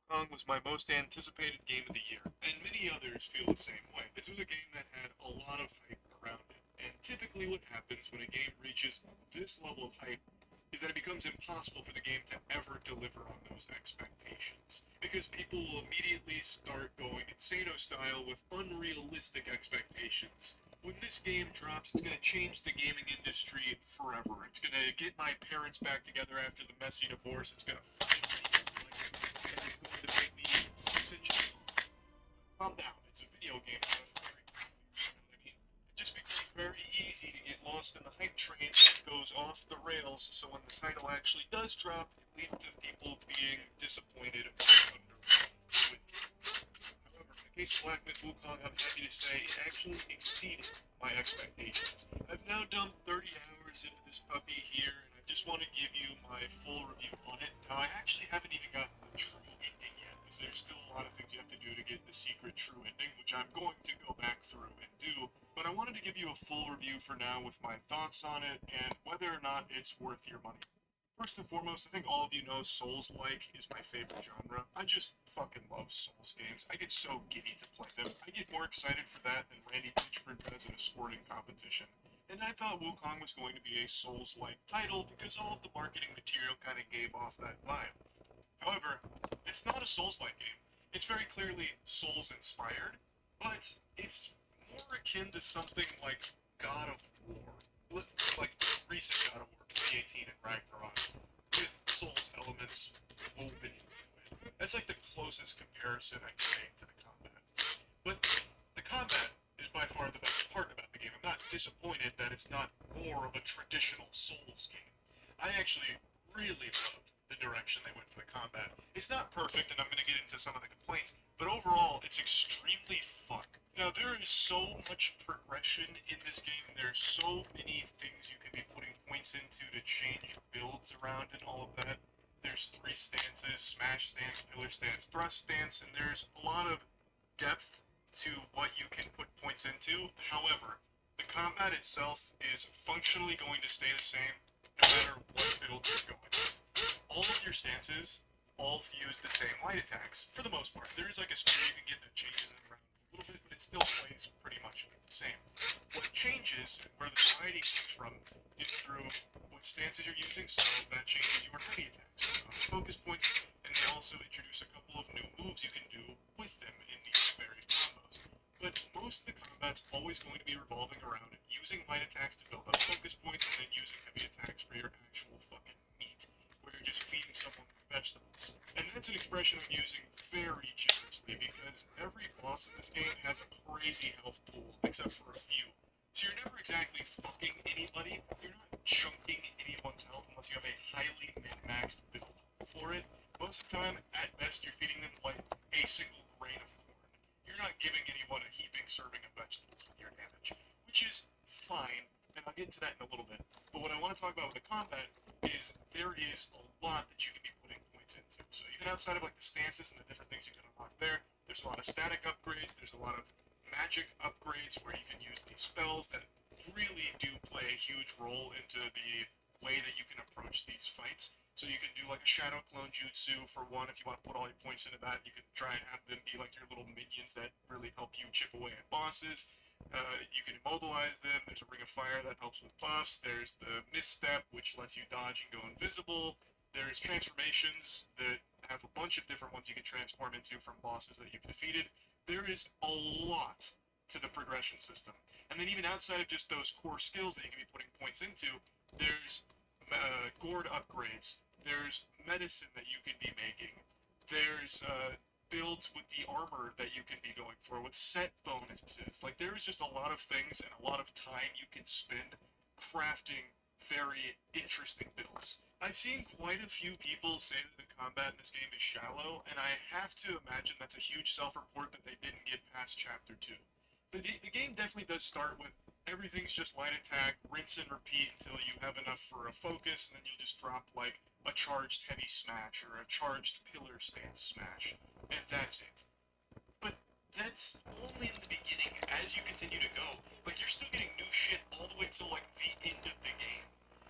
Kong was my most anticipated game of the year, and many others feel the same way. This was a game that had a lot of hype around it, and typically what happens when a game reaches this level of hype is that it becomes impossible for the game to ever deliver on those expectations. Because people will immediately start going Insano style with unrealistic expectations. When this game drops, it's going to change the gaming industry forever. It's going to get my parents back together after the messy divorce. It's going to and it's going to make me essentially calm down. It's a video game, not a fairy tale. You know what I mean? It just becomes very easy to get lost in the hype train that goes off the rails. So when the title actually does drop, it leads to people being disappointed or underwhelmed with it. However, in the case of Black Myth Wukong, I'm happy to say it actually exceeded my expectations. I've now dumped 30 hours into this puppy here, and I just want to give you my full review on it. Now, I actually haven't even gotten the true ending yet, because there's still a lot of things you have to do to get the secret true ending, which I'm going to go back through and do. But I wanted to give you a full review for now with my thoughts on it and whether or not it's worth your money. First and foremost, I think all of you know Souls-like is my favorite genre. I just fucking love Souls games. I get so giddy to play them. I get more excited for that than Randy Pitchford does in a squirting competition. And I thought Wukong was going to be a Souls-like title because all of the marketing material kind of gave off that vibe. However, it's not a Souls-like game. It's very clearly Souls-inspired, but it's more akin to something like God of War, like recent God of War 2018 and Ragnarok, with Souls elements woven into it. That's like the closest comparison I can make to the combat. But the combat is by far the best part about the game. I'm not disappointed that it's not more of a traditional Souls game. I actually really loved the direction they went for the combat. It's not perfect, and I'm going to get into some of the complaints, but overall, it's extremely fun. Now, there is so much progression in this game. There's so many things you can be putting points into to change builds around and all of that. There's three stances: smash stance, pillar stance, thrust stance, and there's a lot of depth to what you can put points into. However, the combat itself is functionally going to stay the same no matter what build you're going with. All of your stances all use the same light attacks, for the most part. There is like a speed you can get that changes it around a little bit, but it still plays pretty much the same. What changes, and where the variety comes from, is through what stances you're using, so that changes your heavy attacks, focus points, and they also introduce a couple of new moves you can do with them in these varied combos. But most of the combat's always going to be revolving around using light attacks to build up focus points, and then using heavy attacks for your actual fucking meat, where you're just feeding someone vegetables. And that's an expression I'm using very generously, because every boss in this game has a crazy health pool, except for a few. So you're never exactly fucking anybody. You're not chunking anyone's health unless you have a highly min-maxed build for it. Most of the time, at best, you're feeding them like a single grain of corn. You're not giving anyone a heaping serving of vegetables with your damage, which is fine, and I'll get into that in a little bit. But what I want to talk about with the combat is there is a lot that you can be putting points into. So even outside of like the stances and the different things you can unlock there's a lot of static upgrades, there's a lot of magic upgrades where you can use these spells that really do play a huge role into the way that you can approach these fights. So you can do like a Shadow Clone Jutsu for one, if you want to put all your points into that. You can try and have them be like your little minions that really help you chip away at bosses. You can immobilize them. There's a Ring of Fire that helps with buffs. There's the Misstep, which lets you dodge and go invisible. There's transformations that have a bunch of different ones you can transform into from bosses that you've defeated. There is a lot to the progression system. And then even outside of just those core skills that you can be putting points into, there's gourd upgrades. There's medicine that you can be making. There's builds with the armor that you can be going for, with set bonuses. Like, there is just a lot of things and a lot of time you can spend crafting very interesting builds. I've seen quite a few people say that the combat in this game is shallow, and I have to imagine that's a huge self-report that they didn't get past Chapter 2. The game definitely does start with everything's just light attack, rinse and repeat until you have enough for a focus, and then you'll just drop like a charged heavy smash or a charged pillar stance smash, and that's it. But that's only in the beginning. As you continue to go, like, you're still getting new shit all the way till like the end of the game.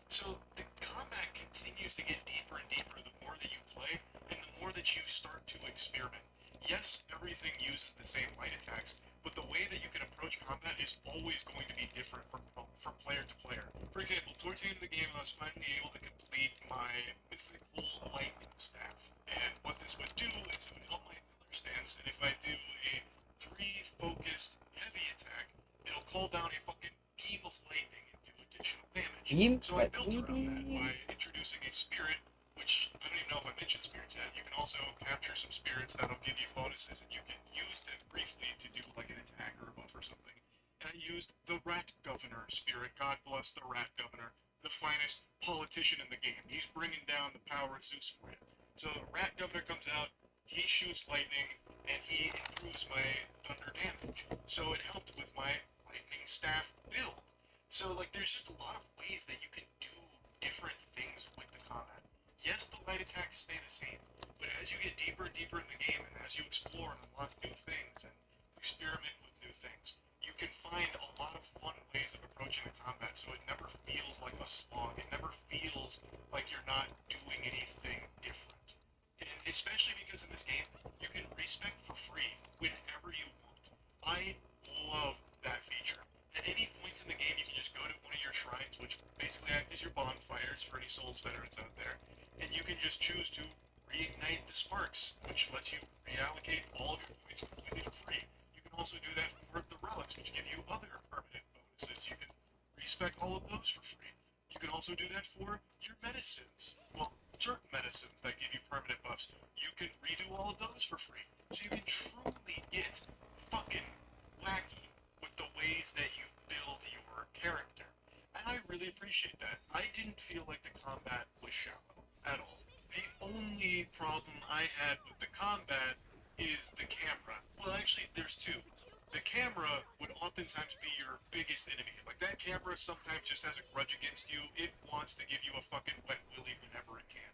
So the combat continues to get deeper and deeper the more that you play, and the more that you start to experiment. Yes, everything uses the same light attacks, but the way that you can approach combat is always going to be different from player to player. For example, towards the end of the game, I was finally able to complete my mythical lightning staff, and what this would do is it would help my pillar stance, and if I do a 3 focused heavy attack, it'll call down a fucking beam of lightning and do additional damage. Beam? So I built around that by introducing a spirit, which I don't even know if I mentioned spirits yet. You can also capture some spirits that'll give you bonuses, and you can use them briefly to do like an attack or a buff or something. And I used the Rat Governor spirit. God bless the Rat Governor, the finest politician in the game. He's bringing down the power of Zeus for you. So the Rat Governor comes out, he shoots lightning, and he improves my thunder damage. So it helped with my lightning staff build. So like there's just a lot of ways that you can do different things with the combat. Yes, the light attacks stay the same, but as you get deeper and deeper in the game, and as you explore and unlock new things and experiment with new things, you can find a lot of fun ways of approaching the combat, so it never feels like a slog. It never feels like you're not doing anything different. And especially because in this game, you can respec for free whenever you want. I love that feature. At any point in the game, you can just go to one of your shrines, which basically act as your bonfires for any Souls veterans out there, and you can just choose to reignite the sparks, which lets you reallocate all of your points completely for free. You can also do that for the relics, which give you other permanent bonuses. You can respec all of those for free. You can also do that for your medicines. Well, certain medicines that give you permanent buffs. You can redo all of those for free. So you can truly get fucking wacky with the ways that you build your character. And I really appreciate that. I didn't feel like the combat was shallow at all. The only problem I had with the combat is the camera. Well, actually, there's two. The camera would oftentimes be your biggest enemy. Like, that camera sometimes just has a grudge against you. It wants to give you a fucking wet willy whenever it can.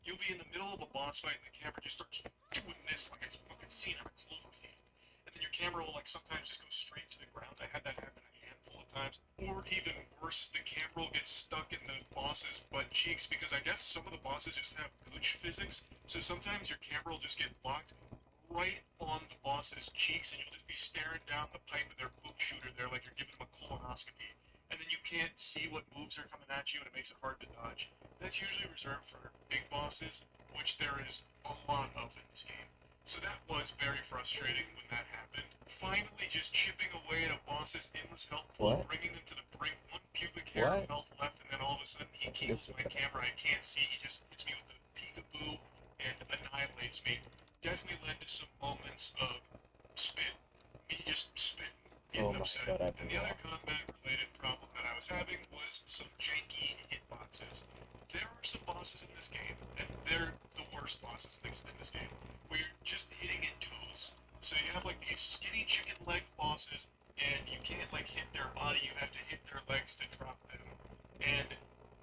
You'll be in the middle of a boss fight and the camera just starts doing this like it's fucking seen on a Cloverfield. And then your camera will, like, sometimes just go straight to the ground. I had that happen a handful of times. Or even worse, the camera will get stuck in the boss's butt cheeks because I guess some of the bosses just have gooch physics. So sometimes your camera will just get locked right on the boss's cheeks, and you'll just be staring down the pipe of their poop shooter there like you're giving them a colonoscopy. And then you can't see what moves are coming at you, and it makes it hard to dodge. That's usually reserved for big bosses, which there is a lot of in this game. So that was very frustrating when that happened. Finally, just chipping away at a boss's endless health pool, bringing them to the brink, one pubic hair of health left, and then all of a sudden he kills my camera. I can't see. He just hits me with the peekaboo and annihilates me. Definitely led to some moments of spit. Me just spitting, getting upset. And the other combat-related problem that I was having was some janky hitboxes. There are some bosses in this game, and they're the worst bosses in this game, where you're just hitting in toes. So you have like these skinny chicken-legged bosses, and you can't like hit their body, you have to hit their legs to drop them. And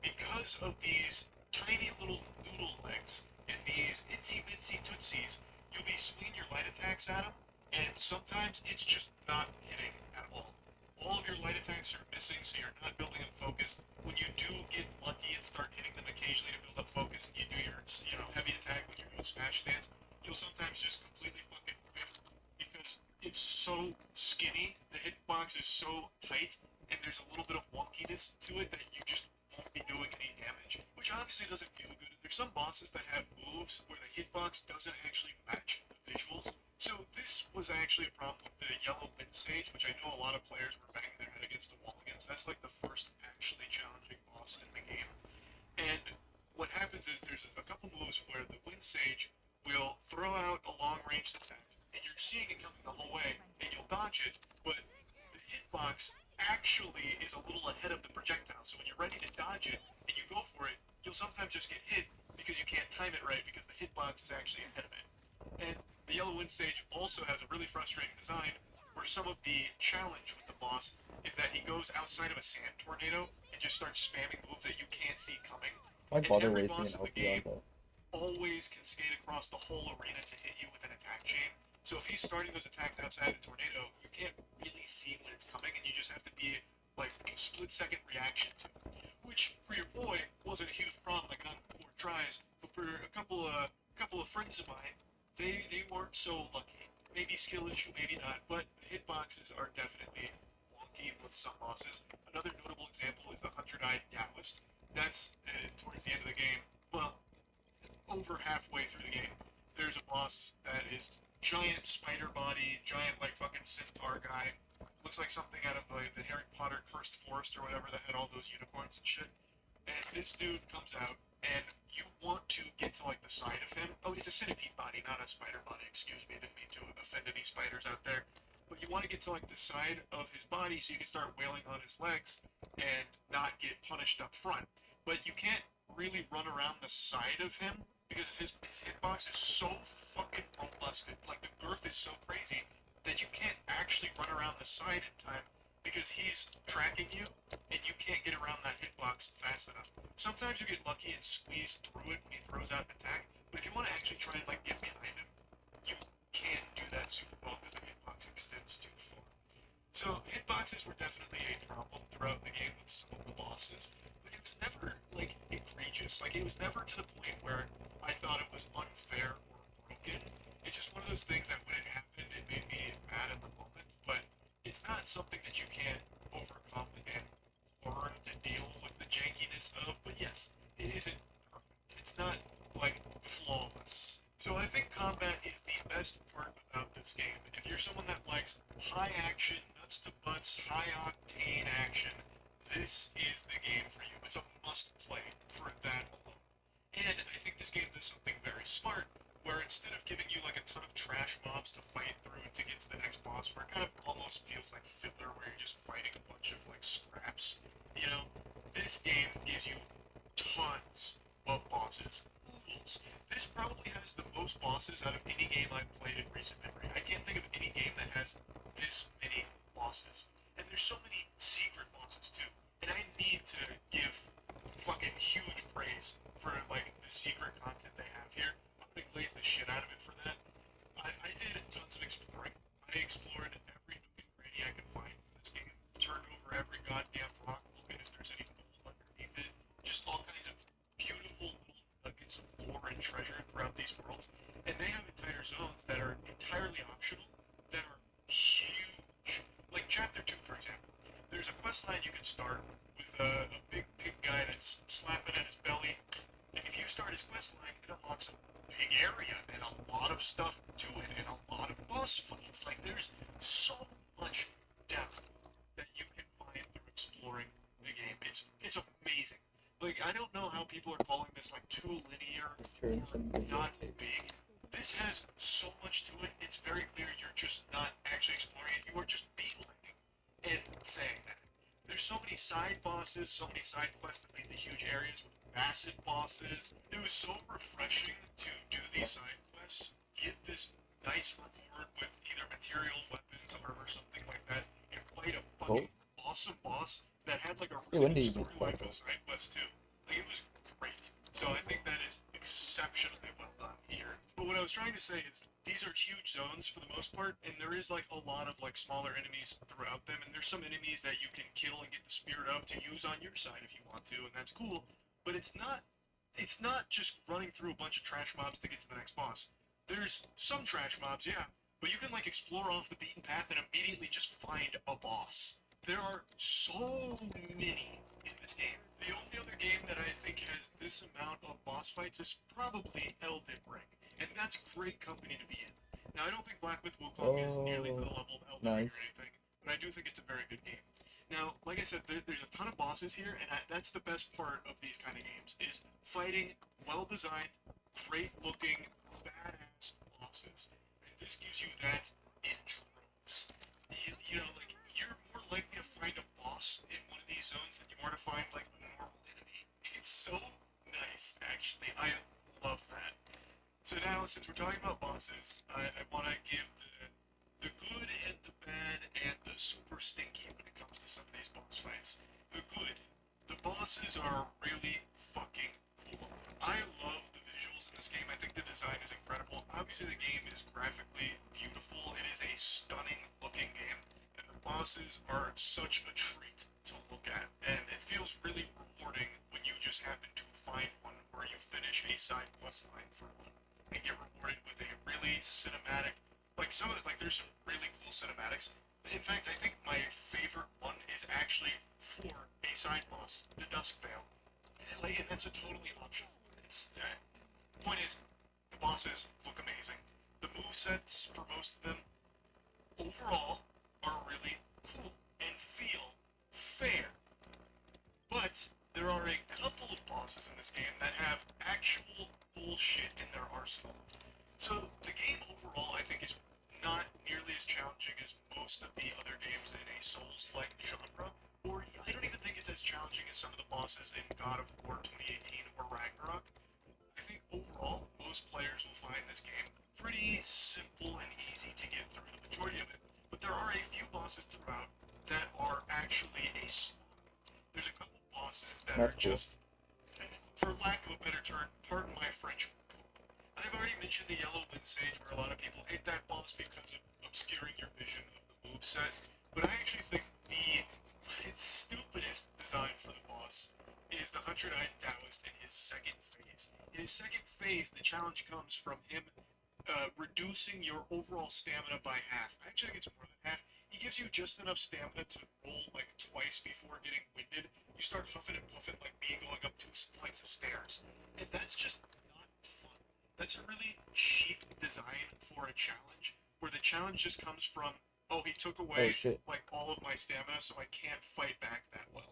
because of these tiny little noodle legs and these itsy-bitsy tootsies, you'll be swinging your light attacks at them, and sometimes it's just not hitting at all. All of your light attacks are missing, so you're not building up focus. When you do get lucky and start hitting them occasionally to build up focus, and you do your, heavy attack when you're doing smash stance, you'll sometimes just completely fucking whiff because it's so skinny, the hitbox is so tight, and there's a little bit of wonkiness to it that you just won't be doing any damage, which obviously doesn't feel good. There's some bosses that have moves where the hitbox doesn't actually match the visuals. So this was actually a problem with the Yellow Wind Sage, which I know a lot of players were banging their head against the wall against. That's like the first actually challenging boss in the game. And what happens is there's a couple moves where the Wind Sage will throw out a long-range attack, and you're seeing it coming the whole way, and you'll dodge it, but the hitbox actually is a little ahead of the projectile. So when you're ready to dodge it, and you go for it, you'll sometimes just get hit because you can't time it right because the hitbox is actually ahead of it. And the Yellow Wind Sage also has a really frustrating design where some of the challenge with the boss is that he goes outside of a sand tornado and just starts spamming moves that you can't see coming. Why bother every wasting boss an in the game LP on always can skate across the whole arena to hit you with an attack chain. So if he's starting those attacks outside the tornado, you can't really see when it's coming, and you just have to be like split-second reaction to it. Which for your boy wasn't a huge problem. I got 4 tries, but for a couple couple of friends of mine, they weren't so lucky. Maybe skill issue, maybe not, but the hitboxes are definitely wonky with some bosses. Another notable example is the Hundred-Eyed Taoist. That's towards the end of the game. Well, over halfway through the game, there's a boss that is giant spider body, giant like fucking centaur guy. Looks like something out of the Harry Potter Cursed Forest or whatever that had all those unicorns and shit. And this dude comes out, and you want to get to like the side of him. Oh, he's a centipede body, not a spider body. Excuse me, didn't mean to offend any spiders out there. But you want to get to like the side of his body so you can start wailing on his legs and not get punished up front. But you can't really run around the side of him because his hitbox is so fucking robusted. Like the girth is so crazy that you can't actually run around the side in time because he's tracking you and you can't get around that hitbox fast enough. Sometimes you get lucky and squeeze through it when he throws out an attack, but if you want to actually try and like get behind him, you can't do that super well because the hitbox extends too far. So hitboxes were definitely a problem throughout the game with some of the bosses, but it was never like egregious. Like it was never to the point where I thought it was unfair or broken. It's just one of those things that when it happened, it made me mad at the moment, but it's not something that you can't overcome and learn to deal with the jankiness of. But yes, it isn't perfect. It's not like flawless. So I think combat is the best part about this game. If you're someone that likes high action, nuts to butts, high octane action, this is the game for you. It's a must play for that alone. And I think this game does something very smart, where instead of giving you like a ton of trash mobs to fight through to get to the next boss, where it kind of almost feels like filler, where you're just fighting a bunch of like scraps, you know, this game gives you tons of bosses. Oodles. This probably has the most bosses out of any game I've played in recent memory. I can't think of any game that has this many bosses. And there's so many secret bosses too. And I need to give fucking huge praise for like the secret content they have here. I'm gonna glaze the shit out of it for that. I did tons of exploring. I explored every nook and cranny I could find for this game. Turned over every goddamn rock, looking if there's any gold underneath it. Just all kinds of beautiful little nuggets of lore and treasure throughout these worlds. And they have entire zones that are entirely optional, that are huge. Like Chapter 2, for example. There's a quest line you can start with a big pig guy that's slapping at his belly. And if you start his quest line, it unlocks a big area and a lot of stuff to it and a lot of boss fights. Like there's so much depth that you can find through exploring the game. It's amazing. Like I don't know how people are calling this like too linear or not big. This has so much to it. It's very clear you're just not actually exploring it. You are just beelining and saying that. There's so many side bosses, so many side quests that lead to huge areas with massive bosses. It was so refreshing to do these side quests, get this nice reward with either material, weapons, armor, something like that, and fight a fucking awesome boss that had like a really good storyline for the side quest too. Like it was great. So I think that is exceptionally well done here. But what I was trying to say is these are huge zones for the most part, and there is like a lot of like smaller enemies throughout them, and there's some enemies that you can kill and get the spirit of to use on your side if you want to, and that's cool. But it's not just running through a bunch of trash mobs to get to the next boss. There's some trash mobs, yeah, but you can like explore off the beaten path and immediately just find a boss. There are so many in this game. The only other game that I think has this amount of boss fights is probably Elden Ring, and that's great company to be in. Now, I don't think Black Myth Wukong is nearly to the level of Elden Ring or anything, but I do think it's a very good game. Now, like I said, there's a ton of bosses here, and that's the best part of these kind of games, is fighting well-designed, great-looking, badass bosses. And this gives you that in droves. Like, you're more likely to find a boss in one of these zones than you are to find, like, a normal enemy. It's so nice, actually. I love that. So now, since we're talking about bosses, I want to give the good and the bad and the super stinky when it comes to some of these boss fights. The good. The bosses are really fucking cool. I love the visuals in this game. I think the design is incredible. Obviously the game is graphically beautiful. It is a stunning looking game. And the bosses are such a treat to look at. And it feels really rewarding when you just happen to find one or you finish a side quest line for one. and get rewarded with a really cinematic, like some of the, like there's some really cool cinematics. In fact, I think my favorite one is actually for a side boss, the Dusk Veil. And that's a totally optional. It's point is, the bosses look amazing. The move sets for most of them overall are really cool and feel fair. But there are a couple of bosses in this game that have actual bullshit in their arsenal. So the game overall, I think, is not nearly as challenging as most of the other games in a Souls-like genre. Or I don't even think it's as challenging as some of the bosses in God of War 2018 or Ragnarok. I think overall, most players will find this game pretty simple and easy to get through the majority of it. But there are a few bosses throughout that are actually a slog. There's a couple bosses that are That's cool. just, for lack of a better term, pardon my French, poop. I've already mentioned the Yellow Wind Sage, where a lot of people hate that boss because of obscuring your vision of the moveset. But I actually think the stupidest design for the boss is the Hundred-Eyed Taoist in his second phase. In his second phase, the challenge comes from him reducing your overall stamina by half. I actually think it's more than half. He gives you just enough stamina to roll like twice before getting winded. You start huffing and puffing like me going up 2 flights of stairs. And that's just not fun. That's a really cheap design for a challenge, where the challenge just comes from, oh, he took Oh away shit. like all of my stamina, so I can't fight back that well.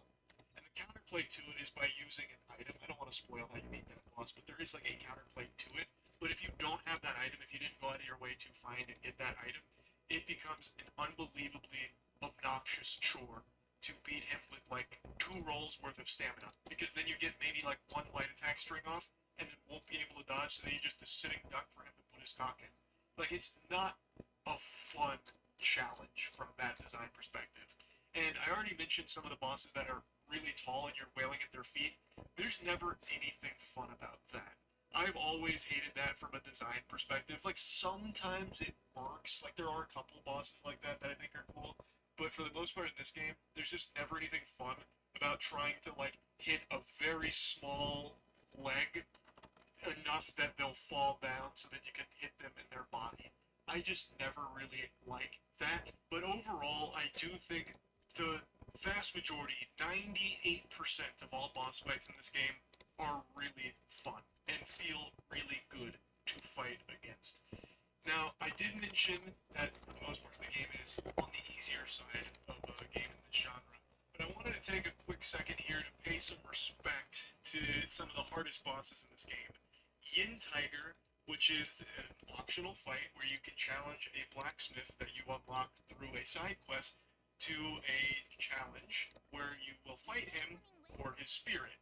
And the counterplay to it is by using an item. I don't want to spoil how you beat that boss, but there is like a counterplay to it. But if you don't have that item, if you didn't go out of your way to find and get that item, it becomes an unbelievably obnoxious chore to beat him with like 2 rolls worth of stamina. Because then you get maybe like 1 light attack string off, and then won't be able to dodge, so then you just a sitting duck for him to put his cock in. Like, it's not a fun challenge from that design perspective. And I already mentioned some of the bosses that are really tall and you're wailing at their feet. There's never anything fun about that. I've always hated that from a design perspective. Like, sometimes it works. Like, there are a couple bosses like that I think are cool. But for the most part in this game, there's just never anything fun about trying to, like, hit a very small leg enough that they'll fall down so that you can hit them in their body. I just never really like that. But overall, I do think the vast majority, 98% of all boss fights in this game, are really fun and feel really good to fight against. Now, I did mention that for the most part the game is on the easier side of a game in this genre, but I wanted to take a quick second here to pay some respect to some of the hardest bosses in this game. Yin Tiger, which is an optional fight where you can challenge a blacksmith that you unlock through a side quest to a challenge where you will fight him for his spirit.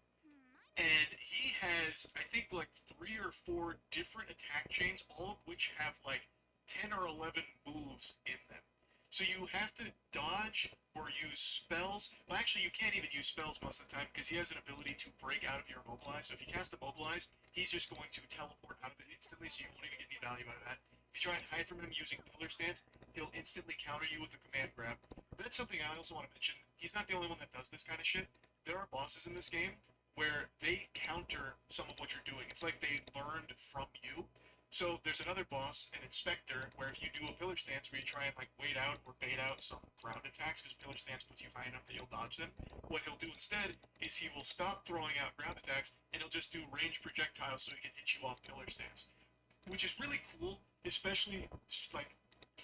And he has, I think, like 3 or 4 different attack chains, all of which have like 10 or 11 moves in them. So you have to dodge or use spells. Well, actually, you can't even use spells most of the time because he has an ability to break out of your immobilize. So if you cast immobilize, he's just going to teleport out of it instantly, so you won't even get any value out of that. If you try and hide from him using pillar stance, he'll instantly counter you with a command grab. But that's something I also want to mention. He's not the only one that does this kind of shit. There are bosses in this game where they counter some of what you're doing. It's like they learned from you. So there's another boss, an Inspector, where if you do a pillar stance where you try and like wait out or bait out some ground attacks, because pillar stance puts you high enough that you'll dodge them, what he'll do instead is he will stop throwing out ground attacks and he'll just do range projectiles so he can hit you off pillar stance, which is really cool, especially like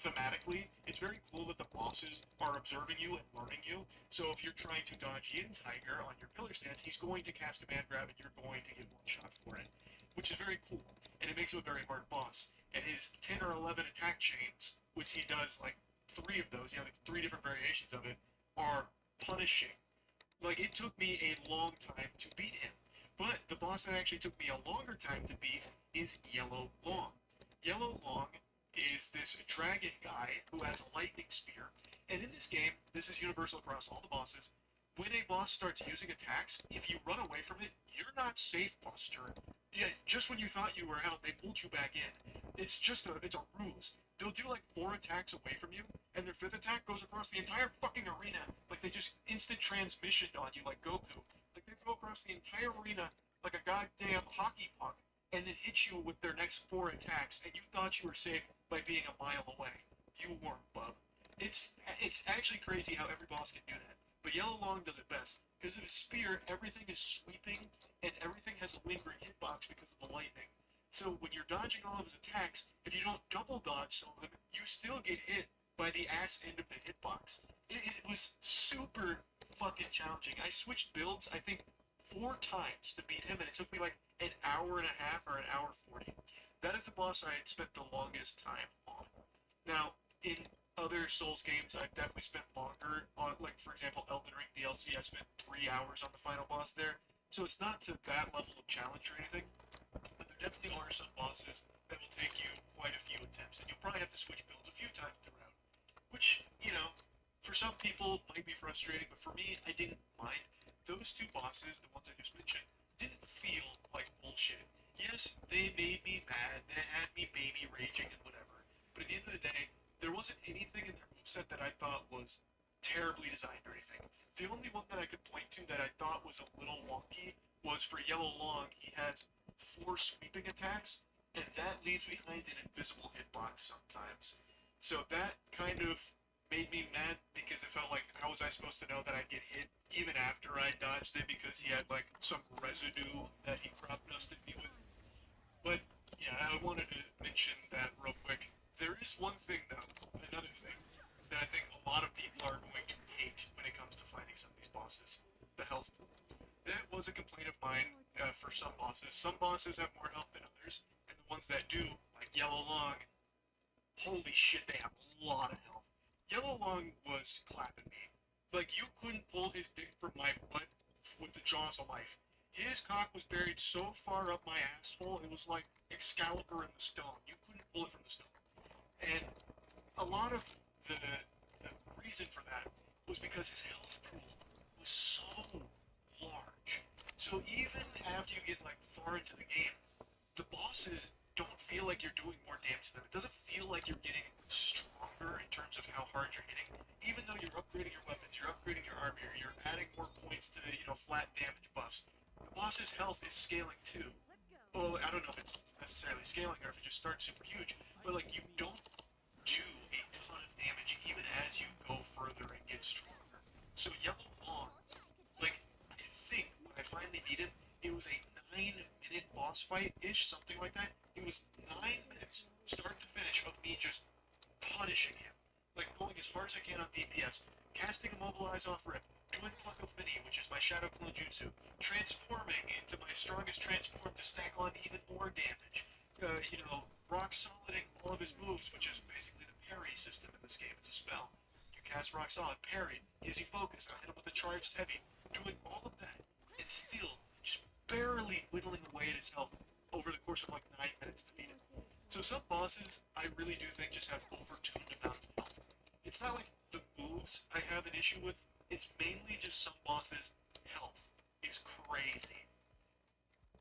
thematically. It's very cool that the bosses are observing you and learning you. So if you're trying to dodge Yin Tiger on your pillar stance, he's going to cast a man grab and you're going to get one shot for it, which is very cool. And it makes him a very hard boss. And his 10 or 11 attack chains, which he does like 3 of those, he has like 3 different variations of it, are punishing. Like, it took me a long time to beat him. But the boss that actually took me a longer time to beat is Yellow Long. Yellow Long is this dragon guy who has a lightning spear. And in this game, this is universal across all the bosses. When a boss starts using attacks, if you run away from it, you're not safe, Buster. Yeah, just when you thought you were out, they pulled you back in. It's a ruse. They'll do like 4 attacks away from you, and their 5th attack goes across the entire fucking arena. Like they just instant transmissioned on you like Goku. Like they go across the entire arena like a goddamn hockey puck, and then hit you with their next 4 attacks, and you thought you were safe by being a mile away. You weren't, bub. It's actually crazy how every boss can do that. But Yellow Long does it best. Because of his spear, everything is sweeping, and everything has a lingering hitbox because of the lightning. So when you're dodging all of his attacks, if you don't double dodge some of them, you still get hit by the ass end of the hitbox. It was super fucking challenging. I switched builds, I think, 4 times to beat him, and it took me like an hour and a half or an hour 40. That is the boss I had spent the longest time on. Now, in other Souls games, I've definitely spent longer on, like, for example, Elden Ring DLC, I spent 3 hours on the final boss there. So it's not to that level of challenge or anything, but there definitely are some bosses that will take you quite a few attempts, and you'll probably have to switch builds a few times throughout. Which, for some people might be frustrating, but for me, I didn't mind. Those 2 bosses, the ones I just mentioned, didn't feel like bullshit. Yes, they made me mad, they had me baby raging and whatever, but at the end of the day, there wasn't anything in their moveset that I thought was terribly designed or anything. The only one that I could point to that I thought was a little wonky was for Yellow Long. He has 4 sweeping attacks, and that leaves behind an invisible hitbox sometimes. So that kind of made me mad because it felt like how was I supposed to know that I'd get hit even after I dodged it because he had like some residue that he crop dusted me with. But yeah, I wanted to mention that real quick. There is one thing though, another thing that I think a lot of people are going to hate when it comes to fighting some of these bosses: the health pool. That was a complaint of mine for some bosses. Some bosses have more health than others, and the ones that do, like Yellow Long, holy shit, they have a lot of health. Yellow Long was clapping me. Like, you couldn't pull his dick from my butt with the jaws of life. His cock was buried so far up my asshole, it was like Excalibur in the stone. You couldn't pull it from the stone. And a lot of the reason for that was because his health pool was so large. So even after you get like far into the game, the bosses don't feel like you're doing more damage to them. It doesn't feel like you're getting stronger in terms of how hard you're hitting. Even though you're upgrading your weapons, you're upgrading your armor, you're adding more points to, flat damage buffs. The boss's health is scaling too. Well, I don't know if it's necessarily scaling or if it just starts super huge, but like you don't do a ton of damage even as you go further and get stronger. So Yellow Long, like, I think when I finally beat him, it was a 9-minute boss fight-ish, something like that. It was 9 minutes, start to finish, of me just punishing him. Like, going as hard as I can on DPS, casting Immobilize off rip, doing Pluck of Mini, which is my Shadow Clone Jutsu, transforming into my strongest transform to stack on even more damage. Rock soliding all of his moves, which is basically the parry system in this game. It's a spell. You cast Rock Solid, parry, gives you focus, I hit him with a charged heavy, doing all of that, and still just barely whittling away at his health over the course of like 9 minutes to beat him. So some bosses, I really do think just have overtuned amount of health. It's not like the moves I have an issue with, it's mainly just some bosses' health is crazy.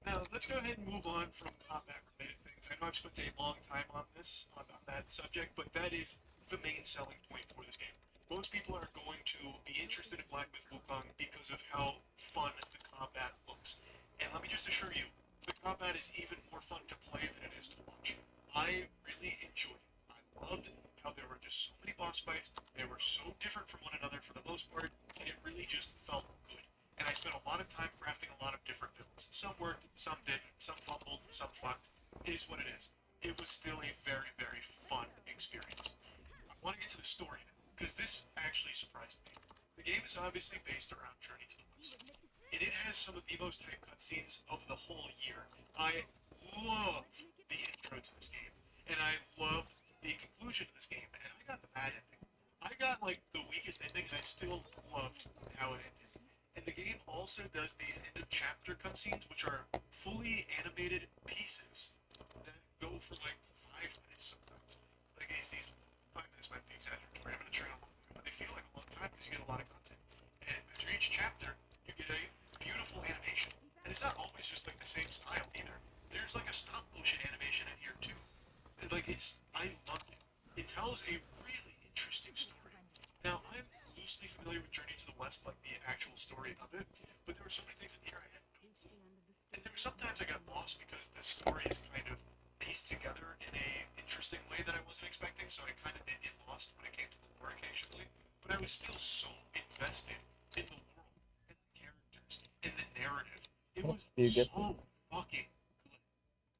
Now, let's go ahead and move on from combat-related things. I know I've spent a long time on this, on that subject, but that is the main selling point for this game. Most people are going to be interested in Black Myth Wukong because of how fun the combat looks. And let me just assure you, the combat is even more fun to play than it is to watch. I really enjoyed it. I loved how there were just so many boss fights, they were so different from one another for the most part, and it really just felt good. And I spent a lot of time crafting a lot of different builds. Some worked, some didn't, some fumbled, some fucked. It is what it is. It was still a very, very fun experience. I want to get to the story now, because this actually surprised me. The game is obviously based around Journey to the West, and it has some of the most hype cutscenes of the whole year. I love the intro to this game, and I loved the conclusion to this game, and I got the bad ending. I got like the weakest ending, and I still loved how it ended. And the game also does these end of chapter cutscenes, which are fully animated pieces that go for like 5 minutes sometimes. Like these 5 minutes might be exaggerated. I'm gonna try how long, but they feel like a long time because you get a lot of content. And after each chapter, you get a beautiful animation, and it's not always just like the same style either. There's like a stop motion animation in here too. I loved it. It tells a really interesting story. Now I'm loosely familiar with Journey to the West, like the actual story of it, but there were so many things in here I had no clue. And there were sometimes I got lost because the story wasn't expecting, so I kind of did get lost when it came to the lore occasionally. But I was still so invested in the world, and the characters, and the narrative. It Oh, was do you get so this? fucking good.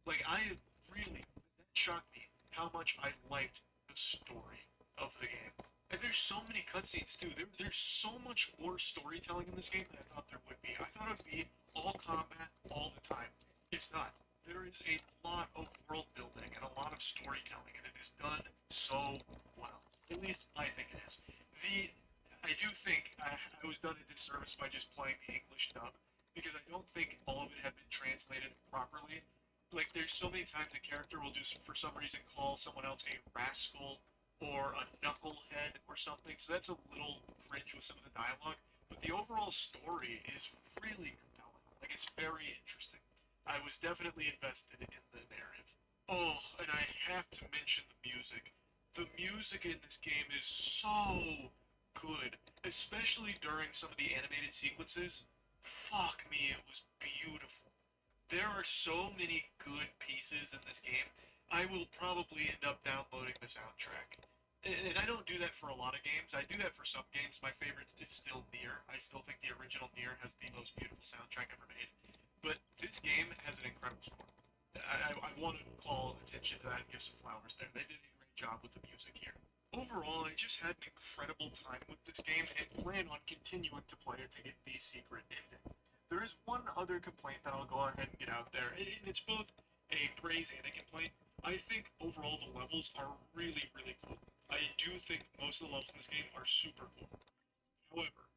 Like, I really, that shocked me how much I liked the story of the game. And there's so many cutscenes too. There's so much more storytelling in this game than I thought there would be. I thought it would be all combat all the time. It's not. There is a lot of world building and a lot of storytelling, and it is done so well. At least I think it is. The I do think I was done a disservice by just playing the English dub because I don't think all of it had been translated properly. Like, there's so many times a character will just, for some reason, call someone else a rascal or a knucklehead or something. So that's a little cringe with some of the dialogue. But the overall story is really compelling. Like, it's very interesting. I was definitely invested in the narrative. Oh, and I have to mention the music. The music in this game is so good, especially during some of the animated sequences. Fuck me, it was beautiful. There are so many good pieces in this game. I will probably end up downloading the soundtrack. And I don't do that for a lot of games. I do that for some games. My favorite is still Nier. I still think the original Nier has the most beautiful soundtrack ever made. But this game has an incredible score. I want to call attention to that and give some flowers there. They did a great job with the music here. Overall, I just had an incredible time with this game and plan on continuing to play it to get the secret ending. There is one other complaint that I'll go ahead and get out there, and it's both a praise and a complaint. I think overall the levels are really, really cool. I do think most of the levels in this game are super cool. However,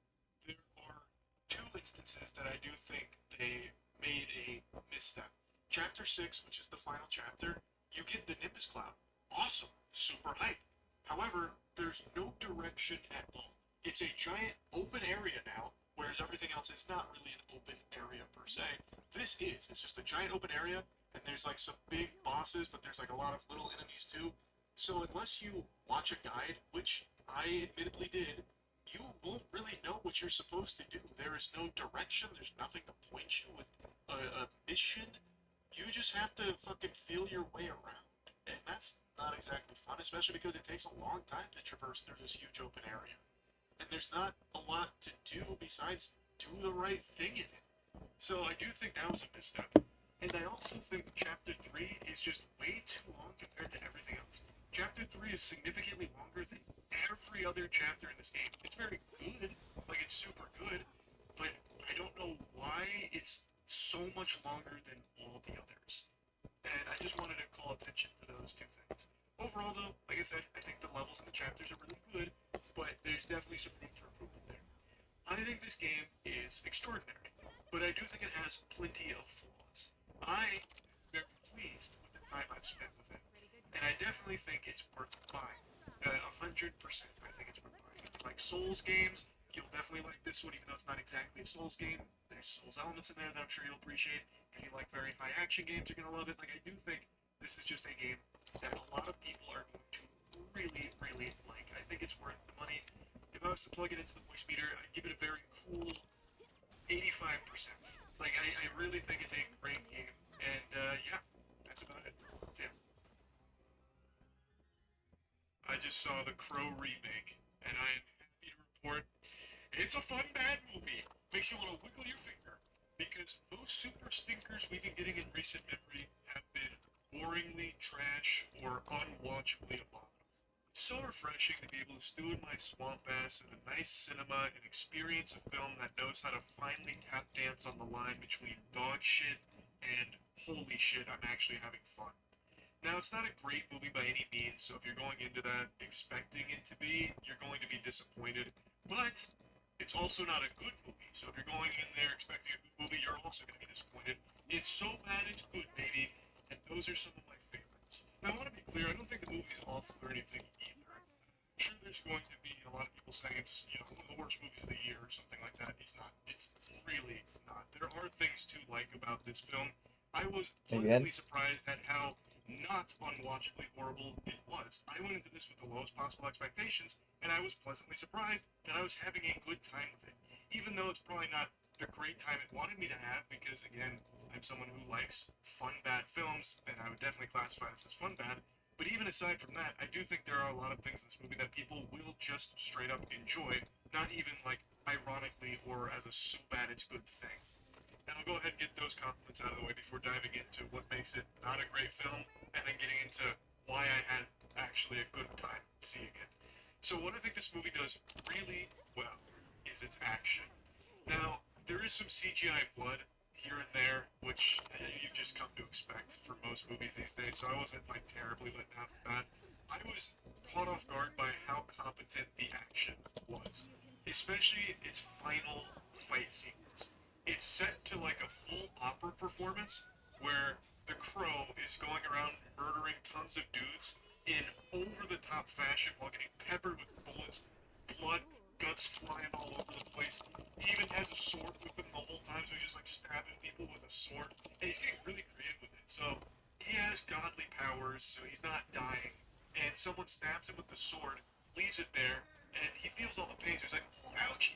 there are two instances that I do think they made a misstep. Chapter 6, which is the final chapter, you get the Nimbus Cloud. Awesome. Super hype. However, there's no direction at all. It's a giant open area now, whereas everything else is not really an open area per se. This is. It's just a giant open area, and there's like some big bosses, but there's like a lot of little enemies too. So unless you watch a guide, which I admittedly did, you won't really know what you're supposed to do. There is no direction. There's nothing to point you with a mission. You just have to fucking feel your way around. And that's not exactly fun, especially because it takes a long time to traverse through this huge open area. And there's not a lot to do besides do the right thing in it. So I do think that was a misstep. And I also think Chapter 3 is just way too long compared to everything else. Chapter 3 is significantly longer than every other chapter in this game. It's very good, like it's super good, but I don't know why it's so much longer than all the others. And I just wanted to call attention to those two things. Overall, though, like I said, I think the levels and the chapters are really good, but there's definitely some room for improvement there. I think this game is extraordinary, but I do think it has plenty of flaws. I am very pleased with the time I've spent with it, and I definitely think it's worth buying. 100%, I think it's worth buying. If you like Souls games, you'll definitely like this one, even though it's not exactly a Souls game. There's Souls elements in there that I'm sure you'll appreciate. If you like very high action games, you're gonna love it. Like, I do think this is just a game that a lot of people are going to really, really like. I think it's worth the money. If I was to plug it into the voice meter, I'd give it a very cool 85%. Like, I really think it's a great game. And, yeah, that's about it. Tim. I just saw the Crow remake, and I am happy to report it's a fun, bad movie. Makes you want to wiggle your finger. Because most super stinkers we've been getting in recent memory have been boringly trash or unwatchably abominable. It's so refreshing to be able to stew in my swamp ass in a nice cinema and experience a film that knows how to finally tap dance on the line between dog shit and holy shit, I'm actually having fun. Now, it's not a great movie by any means, so if you're going into that expecting it to be, you're going to be disappointed. But it's also not a good movie, so if you're going in there expecting a good movie, you're also going to be disappointed. It's so bad it's good, baby, and those are some of my favorites. Now, I want to be clear, I don't think the movie's awful or anything either. I'm sure there's going to be a lot of people saying it's, one of the worst movies of the year or something like that. It's not. It's really not. There are things to like about this film. I was Again? pleasantly surprised at how not unwatchably horrible it was. I went into this with the lowest possible expectations, and I was pleasantly surprised that I was having a good time with it. Even though it's probably not the great time it wanted me to have, because again, I'm someone who likes fun bad films, and I would definitely classify this as fun bad. But even aside from that, I do think there are a lot of things in this movie that people will just straight up enjoy, not even like ironically or as a so bad it's good thing. And I'll go ahead and get those compliments out of the way before diving into what makes it not a great film, and then getting into why I had actually a good time seeing it. So what I think this movie does really well is its action. Now, there is some CGI blood here and there, which you've just come to expect for most movies these days, so I wasn't like terribly let down with that. I was caught off guard by how competent the action was, especially its final fight sequence. It's set to like a full opera performance where the Crow is going around murdering tons of dudes in over-the-top fashion while getting peppered with bullets, blood, guts flying all over the place. He even has a sword with him the whole time, so he's just like stabbing people with a sword, and he's getting really creative with it. So he has godly powers, so he's not dying. And someone stabs him with the sword, leaves it there, and he feels all the pain. So he's like, oh, ouch,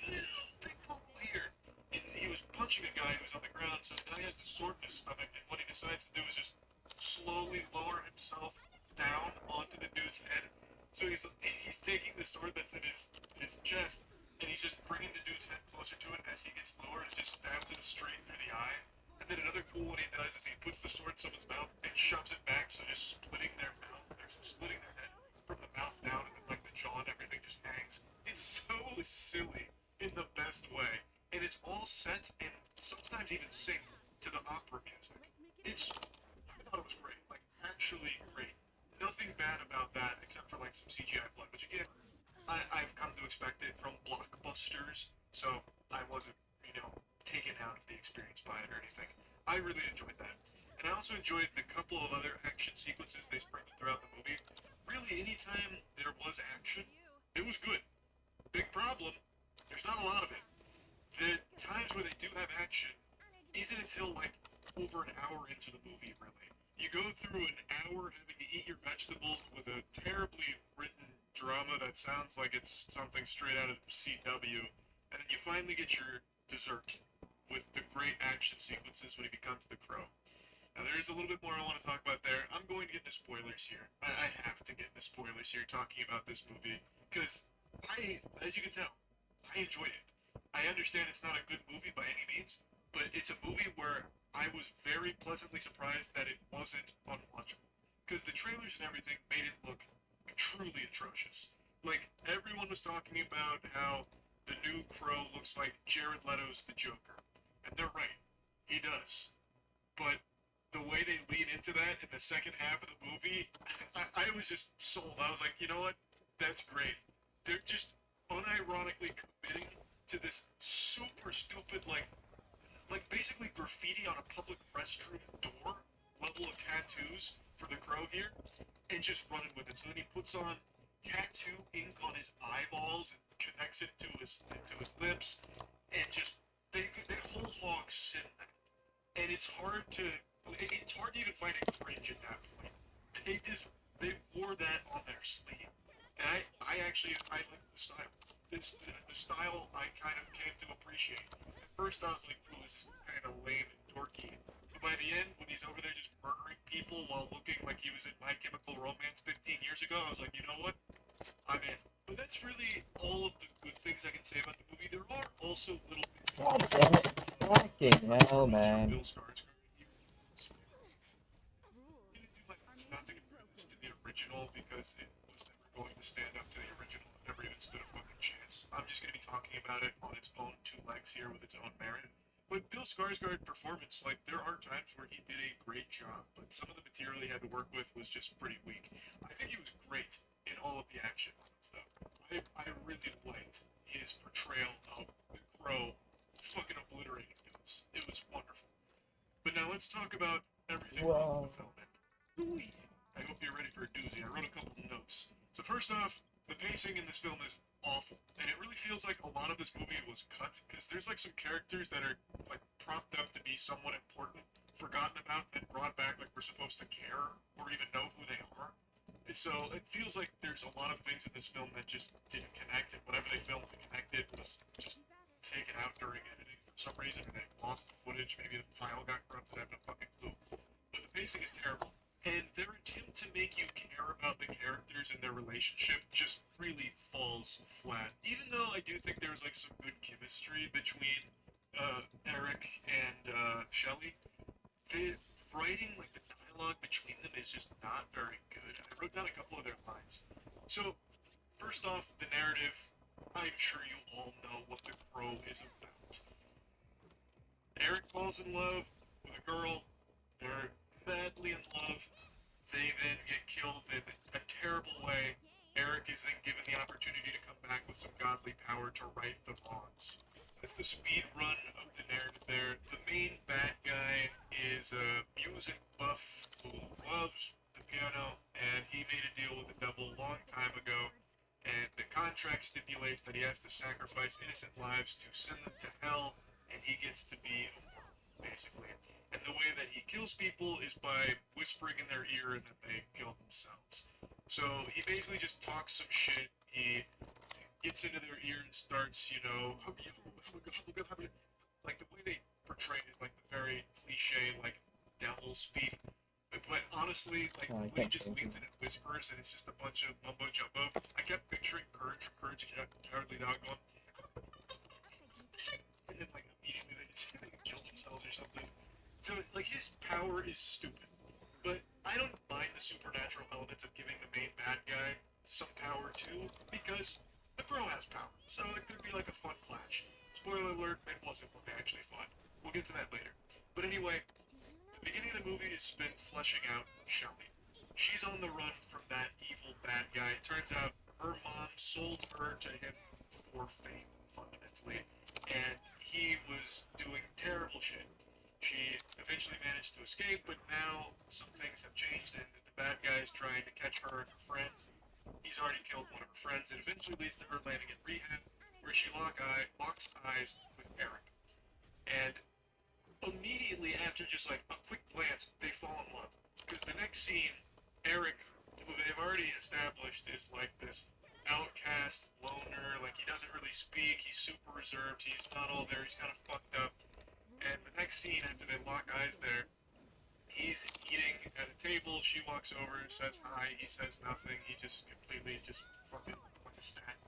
big purple here. And he was punching a guy who was on the ground, so now he has the sword in his stomach, and what he decides to do is just slowly lower himself down onto the dude's head. So he's taking the sword that's in his chest, and he's just bringing the dude's head closer to it as he gets lower and just stabs him straight through the eye. And then another cool one he does is he puts the sword in someone's mouth and shoves it back, so just splitting their mouth, there's splitting their head from the mouth down, and then like the jaw and everything just hangs. It's so silly in the best way, and it's all set and sometimes even synced to the opera music. I thought it was great, like actually great. Nothing bad about that except for like some CGI blood, which again I've come to expect it from blockbusters, so I wasn't, taken out of the experience by it or anything. I really enjoyed that. And I also enjoyed the couple of other action sequences they sprinkled throughout the movie. Really, anytime there was action, it was good. Big problem, there's not a lot of it. The times where they do have action isn't until like over an hour into the movie, really. You go through an hour having to eat your vegetables with a terribly written drama that sounds like it's something straight out of CW, and then you finally get your dessert with the great action sequences when he becomes the Crow. Now, there is a little bit more I want to talk about there. I'm going to get into spoilers here. I have to get into spoilers here talking about this movie, because as you can tell, I enjoyed it. I understand it's not a good movie by any means, but it's a movie where I was very pleasantly surprised that it wasn't unwatchable. Because the trailers and everything made it look truly atrocious. Like, everyone was talking about how the new Crow looks like Jared Leto's the Joker. And they're right. He does. But the way they lean into that in the second half of the movie, I was just sold. I was like, you know what? That's great. They're just unironically committing to this super stupid, like basically graffiti on a public restroom door level of tattoos for the Crow here, and just running with it. So then he puts on tattoo ink on his eyeballs and connects it to his lips, and just they whole hog sit in that, and it's hard to even find it cringe at that point. They wore that on their sleeve, and I like the style. The style I kind of came to appreciate. At first I was like, "Ooh, this is kind of lame and dorky," but by the end, when he's over there just murdering people while looking like he was in My Chemical Romance 15 years ago, I was like, you know what? I'm in. But that's really all of the good things I can say about the movie. There are also little things. God damn it. Fucking hell, man. Bill Skarsgård. He didn't do my best not to compare this to the original because it was never going to stand up to the original. It never even stood a fucking chance. I'm just going to be talking about it on its own two legs here with its own merit. But Bill Skarsgård's performance, like, there are times where he did a great job, but some of the material he had to work with was just pretty weak. I think he was great in all of the action stuff. I really liked his portrayal of the Crow fucking obliterating dudes. It was wonderful. But now let's talk about everything wrong with the film. I hope you're ready for a doozy. I wrote a couple notes. So first off, the pacing in this film is awful, and it really feels like a lot of this movie was cut because there's like some characters that are like propped up to be somewhat important, forgotten about, and brought back like we're supposed to care or even know who they are. And so it feels like there's a lot of things in this film that just didn't connect, and whatever they filmed to connect it was just taken out during editing for some reason, or they lost the footage. Maybe the file got corrupted. I have no fucking clue. But the pacing is terrible. and their attempt to make you care about the characters and their relationship just really falls flat. Even though I do think there's like some good chemistry between Eric and Shelley, the writing, like the dialogue between them, is just not very good. I wrote down a couple of their lines. So, first off, the narrative. I'm sure you all know what The Crow is about. Eric falls in love with a girl. They're madly in love. They then get killed in a terrible way. Eric is then given the opportunity to come back with some godly power to right the wrongs. That's the speed run of the narrative there. The main bad guy is a music buff who loves the piano, and he made a deal with the devil a long time ago. And the contract stipulates that he has to sacrifice innocent lives to send them to hell, and he gets to be immortal, basically. And the way that he kills people is by whispering in their ear and that they kill themselves. So he basically just talks some shit. He gets into their ear and starts, like the way they portray it is like the very cliche, like devil speak. But honestly, like Oh, I when he can't just change leans in and whispers, and it's just a bunch of mumbo jumbo. I kept picturing Courage from Courage the Cowardly Dog going, and then like immediately they just kill themselves or something. So it's like his power is stupid, but I don't mind the supernatural elements of giving the main bad guy some power too, because the Crow has power, so it could be like a fun clash. Spoiler alert, it wasn't actually fun. We'll get to that later. But anyway, the beginning of the movie is spent fleshing out Shelley. She's on the run from that evil bad guy. It turns out her mom sold her to him for fame, fundamentally, and he was doing terrible shit. She eventually managed to escape, but now some things have changed, and the bad guy is trying to catch her and her friends. He's already killed one of her friends, and eventually leads to her landing in rehab, where she locks eyes with Eric. And immediately after just like a quick glance, they fall in love. Because the next scene, Eric, who they've already established is like this outcast loner, like he doesn't really speak, he's super reserved, he's not all there, he's kind of fucked up. And the next scene, after they lock eyes there, he's eating at a table, she walks over, says hi, he says nothing, he just completely just fucking like a stat.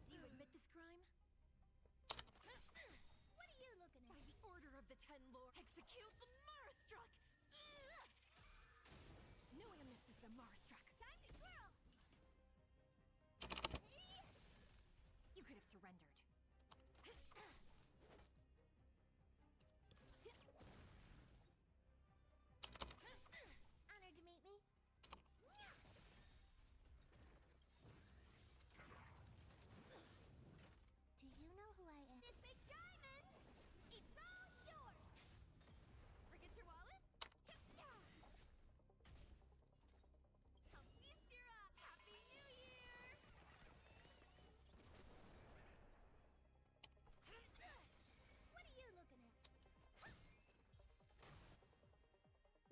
Do you admit this crime? What are you looking at? By the order of the Ten Lord, execute the Marastruck! Knowing him, this is the Marastruck. Time to twirl! You could have surrendered. Honored to meet me. Do you know who I am? This big diamond! It's all yours! Forget your wallet? I'll feast your Happy New Year! What are you looking at?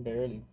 Barely.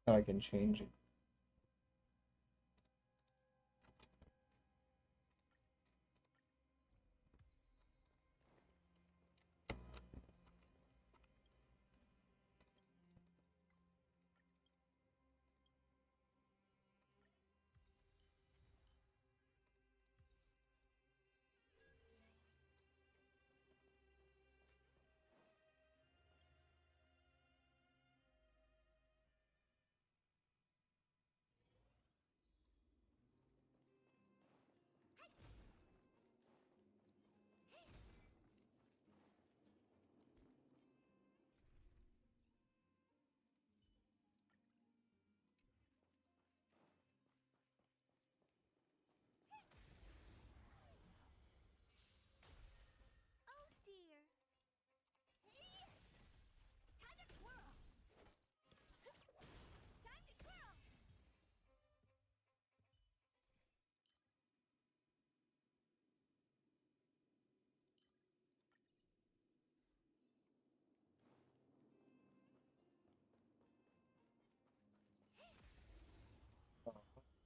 I can change it.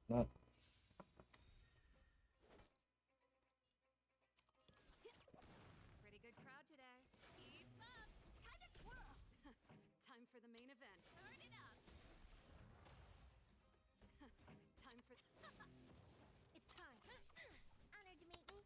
Not. Pretty good crowd today. Keep up. Time to twirl. Time for the main event. Turn it up. Time for. It's time. Honored to meet me.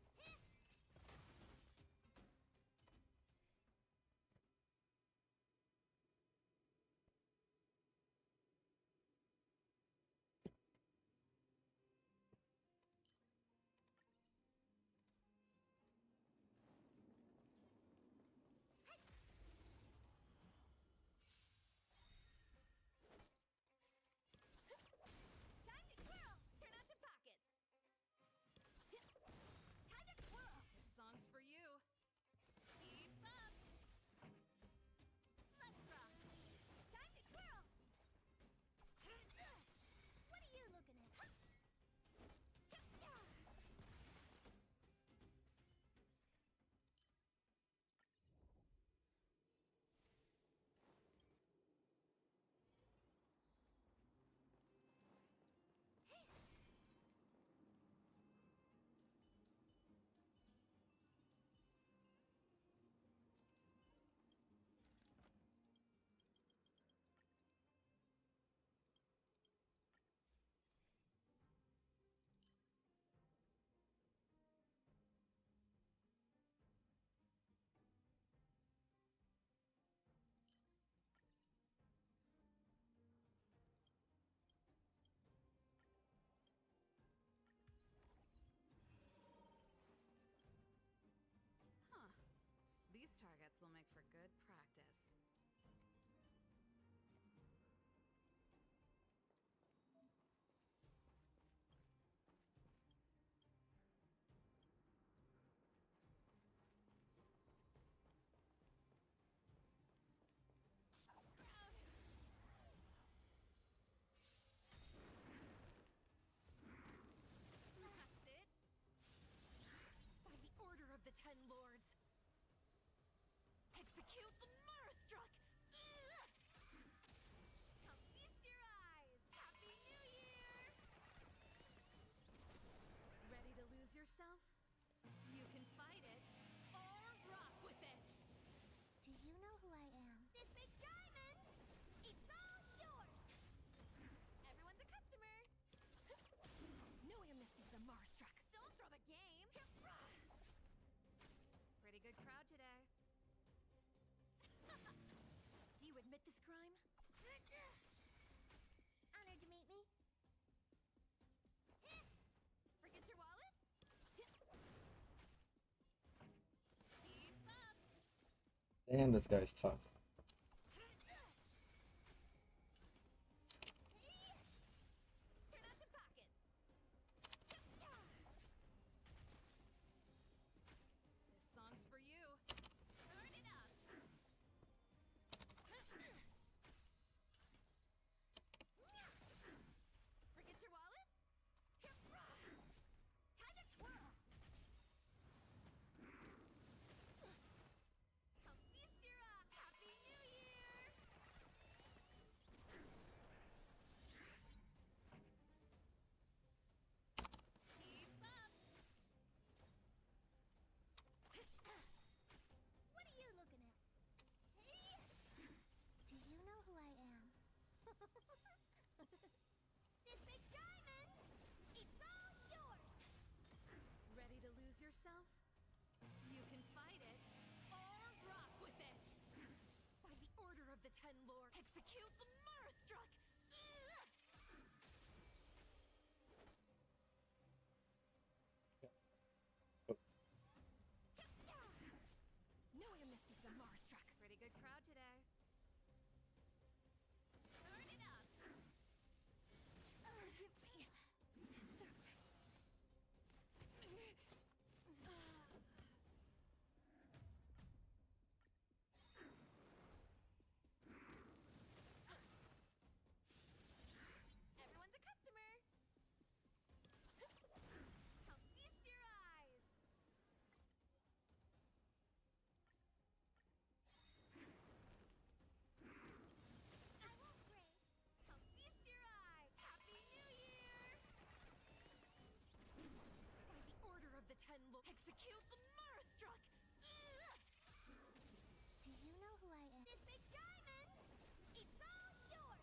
Time to twirl. Turn out your pockets. Time to twirl. This song's for you. Keep up. Let's rock. Time to twirl. What are you looking at? Huh. These targets will make for good practice. That's it. By the order of the Ten Lords. Execute the Marastruck! Now feast your eyes! Happy New Year! Ready to lose yourself? You can fight it or rock with it. Do you know who I am? This big diamond! It's all yours! Everyone's a customer! No way I'm missing the Marastruck! Don't throw the game! Pretty good crowd today. Do you admit this crime? Honored to meet me. Forget your wallet? Keep up. Damn, this guy's tough. Turn out your pockets. This song's for you. Turn it up. Forget your wallet? Time to twirl! Come feast your eye! Happy New Year! Keep up. What are you looking at? Hey! Do you know who I am? This big diamond! It's all yours! Ready to lose yourself? You can fight it or rock with it. By the order of the Ten Lords, execute the Marastruck! Oops. No way I'm missing the Marastruck! Pretty good crowd today. Turn it up. Give me, sister. who I am. This big diamond! It's all yours!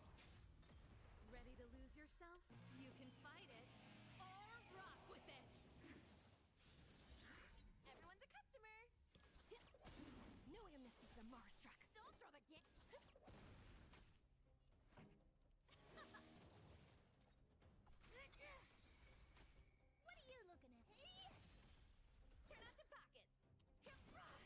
Ready to lose yourself? You can fight it or rock with it. Everyone's a customer! No way, Mr. the Marstruck! Don't throw the game! What are you looking at? Hey! Turn out your pockets! Let's rock.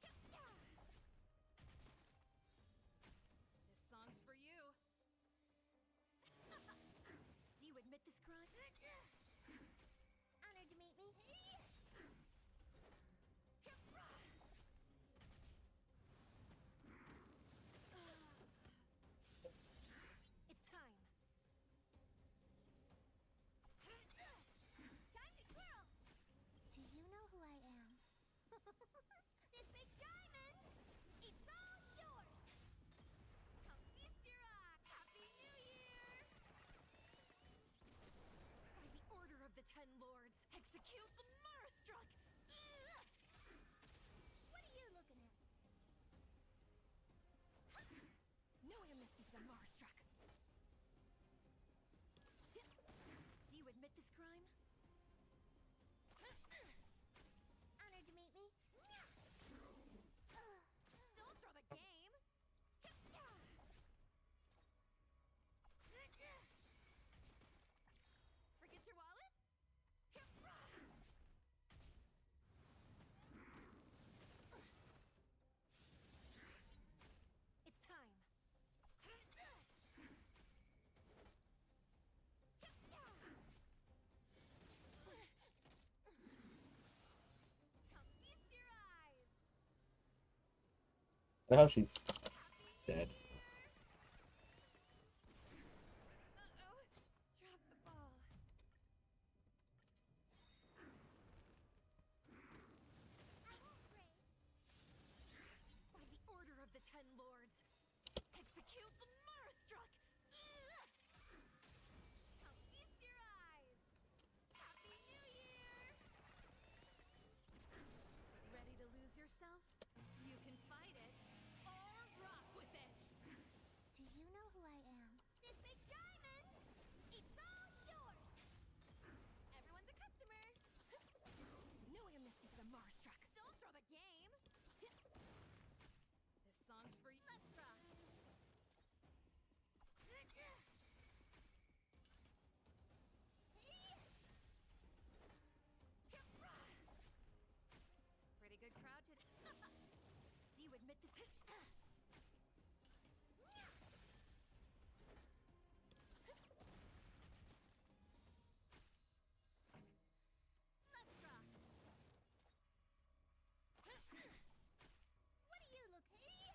This song's for you. Do you admit this crime? Honored to meet me. It's time. Time to twirl! Do you know who I am? This big diamond! It's all yours! Come feast your eye! Happy New Year! By the order of the Ten Lords, execute the Marstruck! What are you looking at? No way, Mr. the Marstruck. Do you admit this crime? Honored to meet me. Don't throw the game. Forget your wallet? It's time. Come feast your eyes. I know how she's dead. Uh-oh. Drop the ball. I won't break. By the order of the Ten Lords, execute the Marstruck! Come feast your eyes! Happy New Year! Ready to lose yourself? You can fight it or rock with it! Do you know who I am? This big diamond! It's all yours! Everyone's a customer! No way, Mr. the Marstruck! Don't throw the game! This song's for you. Let's rock! Pretty good crowd today. Do you admit this? Let's rock! What are you looking?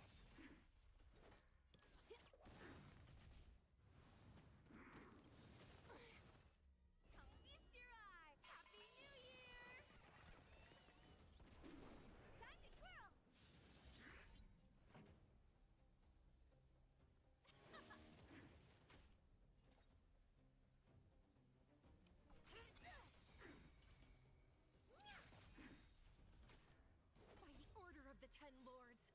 Come feast your eye! Happy New Year! Time to twirl! By the order of the Ten Lords,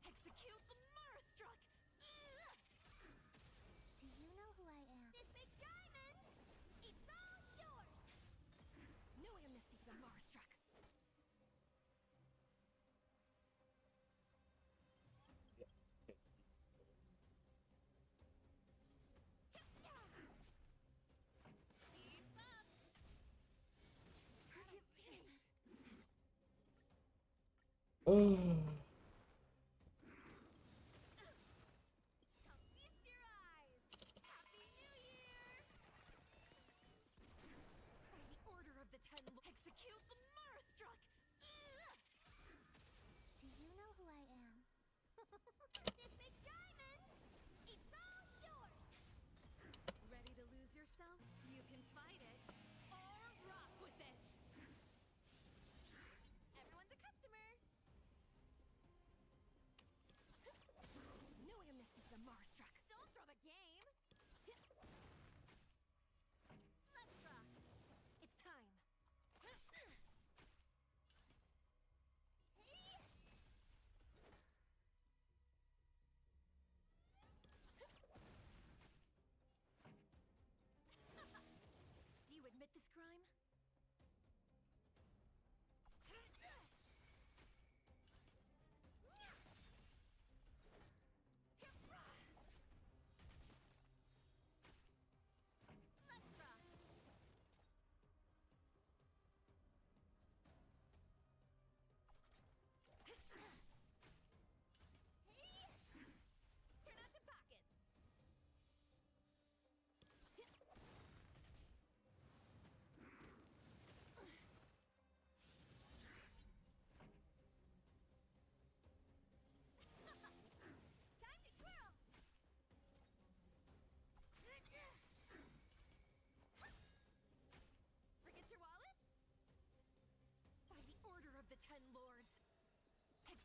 execute the Marstruck! Do you know who I am? This big diamond! It's all yours! No way, Mr. the Marstruck! Yeah. Okay. Keep up! Oh. Come feast your eyes! Happy New Year! By the order of the Ten Lords, execute the Marstruck! Do you know who I am? This big diamond! It's all yours! Ready to lose yourself? You can fight it or rock with it! Everyone's a customer! No way, Mr. the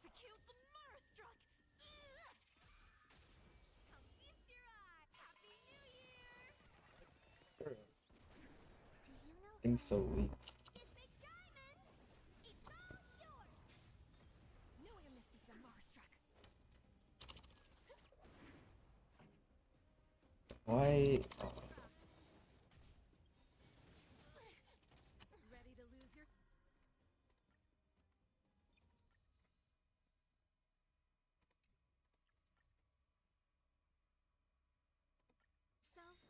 Execute the Marastruck! Come feast your eye! Happy New Year! Sure. Do you know Thing's so weak. this big diamond? It's all yours! Know your Mystic the Marastruck. Why? Ready to lose your... self?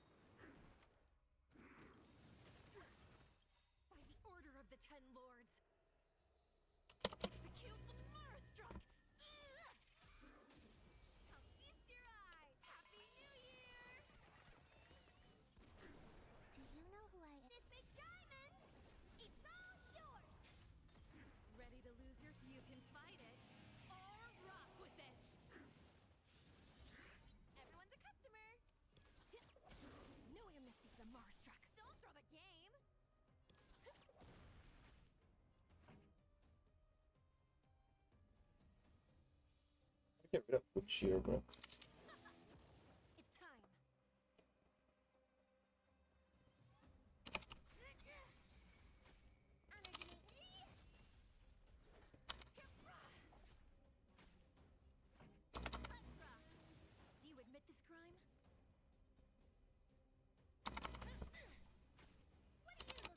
By the order of the Ten Lords. Execute the Marastruck! Come feast your eye! Happy New Year! Do you know who I am? This big diamond! It's all yours! Ready to lose your... you can fight it, or rock with it! Everyone's a customer! Know your Mystic the Marastruck. Don't throw the game! Get rid of Fuchsia, bro. It's time. Let's rock. Do you admit this crime? What do you look?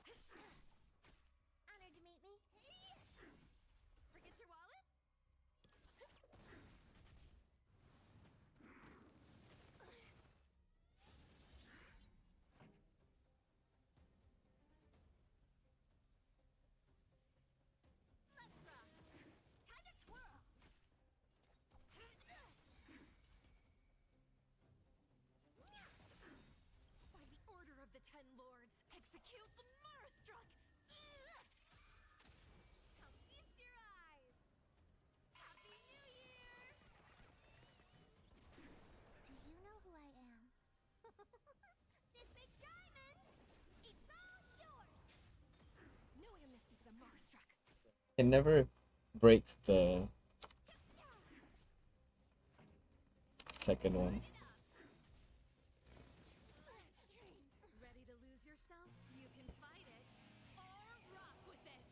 It's time. Honored to meet me. Forget your wallet? Let's rock. Time to twirl. By the order of the Ten Lords, execute the Marastruck! Come feast your eyes! Happy New Year! Do you know who I am? This big diamond! It's all yours! Know your Mystic the Marastruck. Can never break the second one. Ready to lose yourself? You can fight it, or rock with it!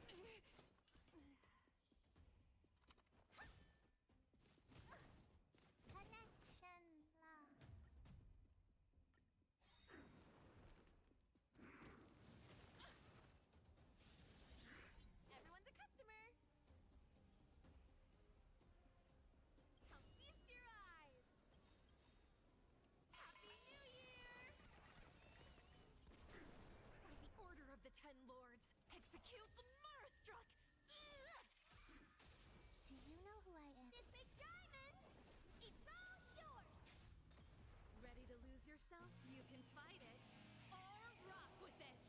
Connection lost. Everyone's a customer. Come feast your eyes. Happy New Year! By the order of the Ten Lords, execute the Marastruck! Do you know who I am? This big diamond! It's all yours! Ready to lose yourself? You can fight it, or rock with it!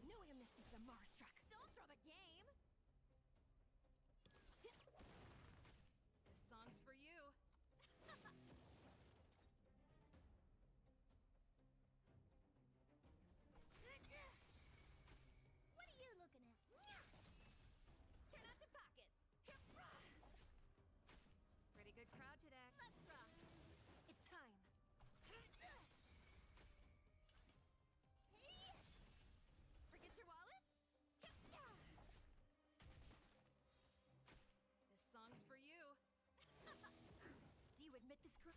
Know your Mystic the Marastruck. Don't throw the game! This song's for you. What are you looking at? Turn out your pockets. Pretty good crowd today. Let's rock. It's time. Forget your wallet? This song's for you. Do you admit this crime?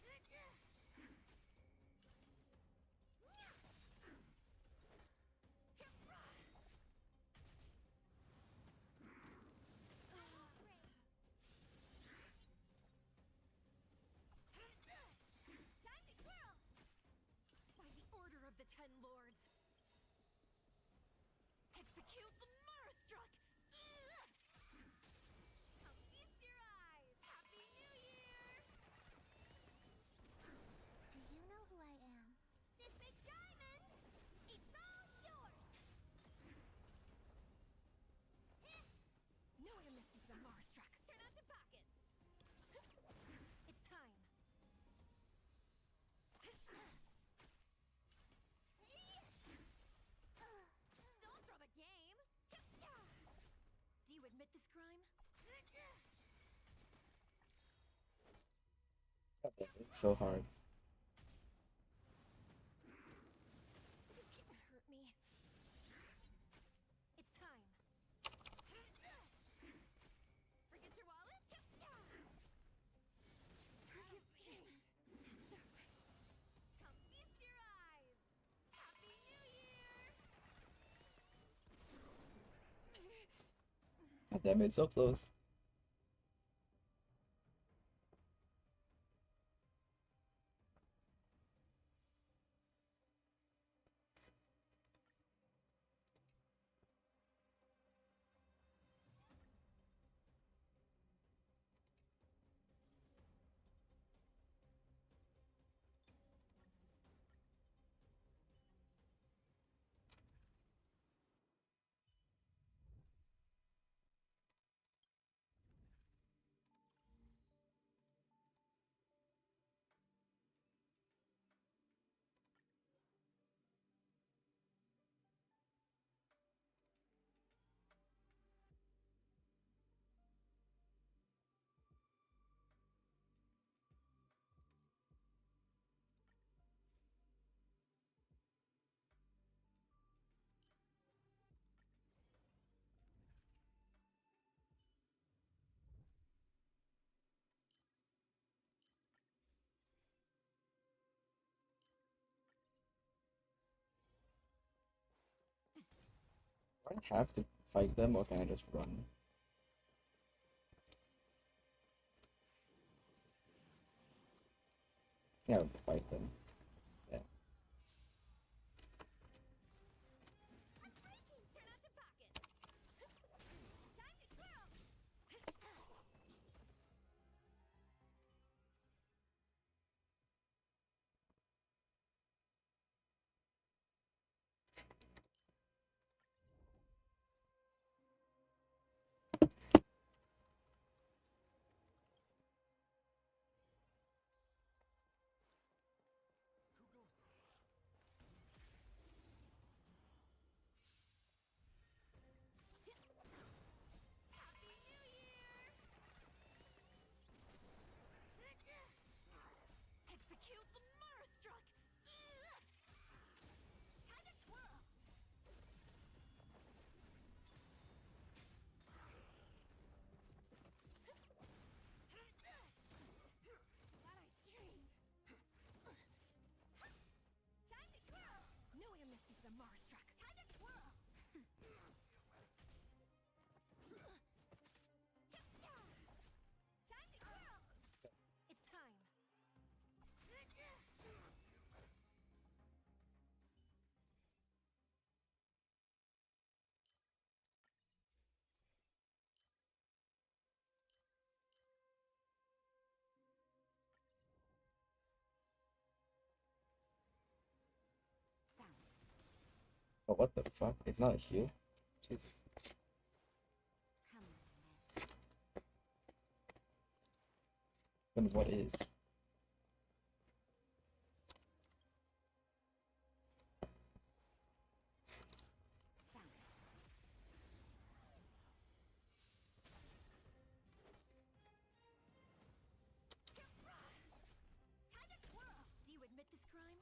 God damn it, it's so hard. You can't hurt me. It's time. Forget your wallet? Forgive me, sister. Come feast your eyes. Happy New Year! God damn it, so close. Do I have to fight them or can I just run? Yeah, I'll fight them. Yeah. Unbreaking! Turn out your pockets! Time to twirl! Happy New Year! Execute the Marastruck! Time to twirl! Glad I dreamed! Time to twirl! Knew we missed it to the Marastruck! Time to twirl! Time to twirl! It's time! Oh, what the fuck? It's not a heal? Jesus. Then what is? Time to twirl! Do you admit this crime?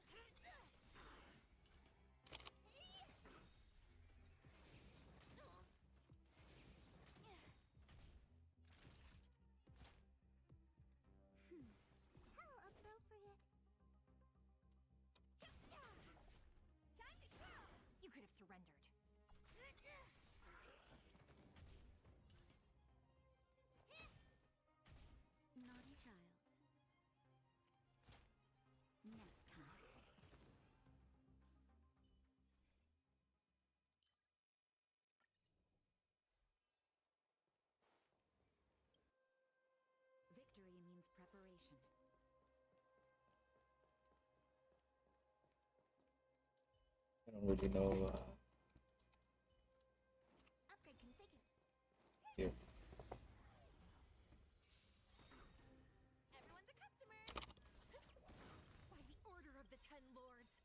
How appropriate. Time to twirl! You could have surrendered. Naughty child. Nap time. Victory means preparation. I don't really know. Upgrade configured. Here. Everyone's a customer! By the order of the Ten Lords!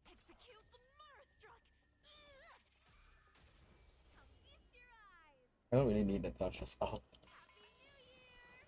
Execute the Marastruck! Now feast your eyes! I don't really need Natasha's ult. Happy New Year!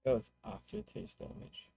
That was aftertaste damage.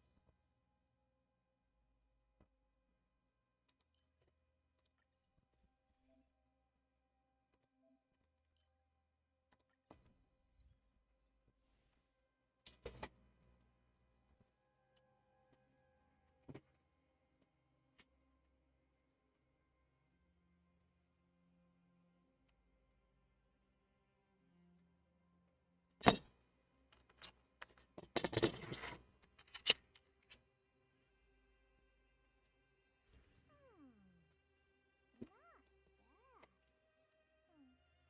Not bad.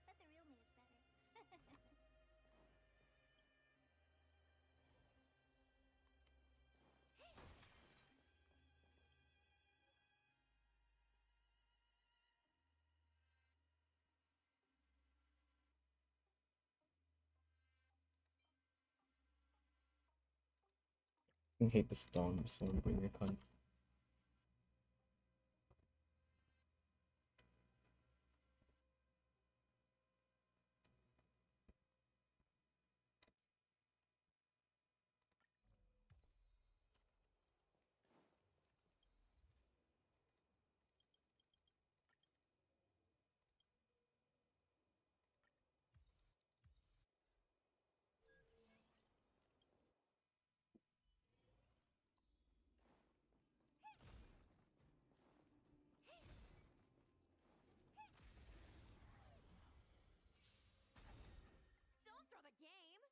Bet the real me is better. I hate the storm, Stormbringer con. Don't throw the game.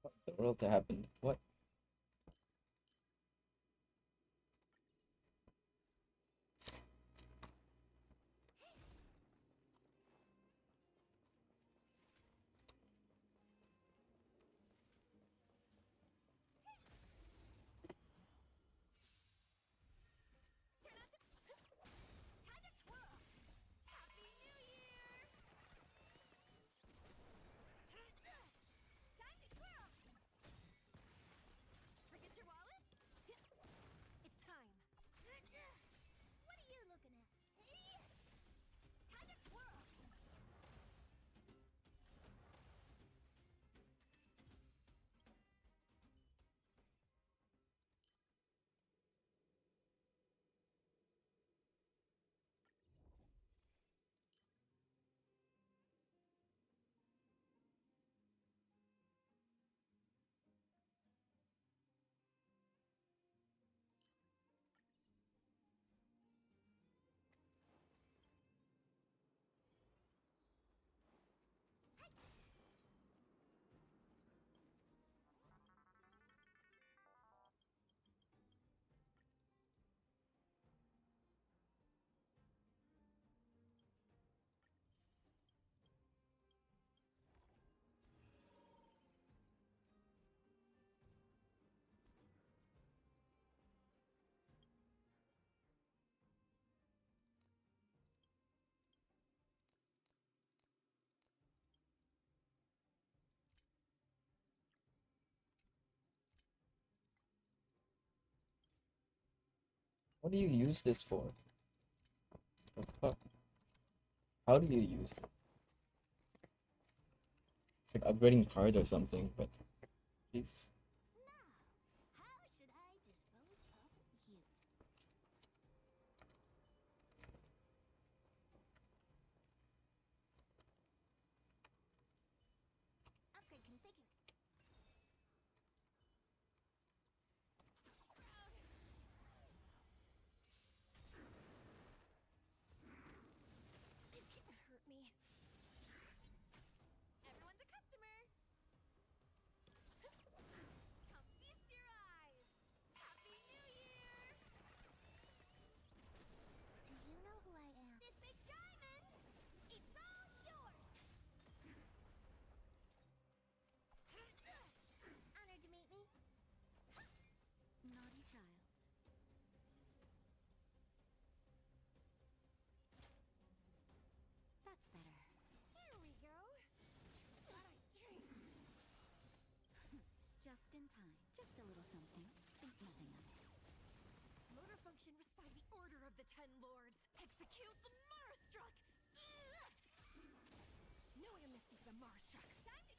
What the world happened? What? Time to twirl. Happy New Year. Time to twirl. Forget your wallet? It's time. What are you looking at? Time to twirl. What do you use this for? The fuck? How do you use it? It's like upgrading cards or something, but Jesus. Now, how should I dispose of you? Upgrade configured. You can't hurt me. Everyone's a customer. Come feast your eyes. Happy New Year. Do you know who I am? This big diamond. It's all yours. Honored to meet me. Naughty child. That's better. Here we go. What I dream. Just in time. Just a little something. Think nothing of it. Motor function by the order of the Ten Lords. Execute the Marstruck. No, I missed the Marstruck. Time to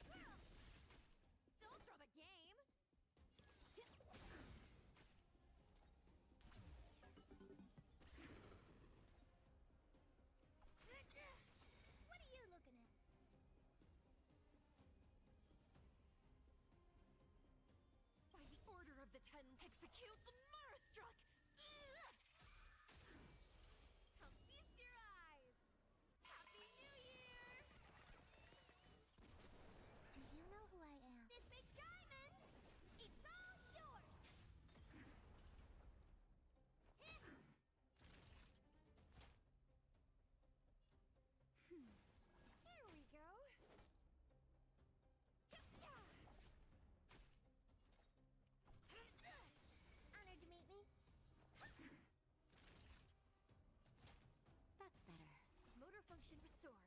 execute the Marastruck! Come feast your eyes! Happy New Year! Do you know who I am? This big diamond! It's all yours! Here we go. Honored to meet me. That's better. Motor function restored.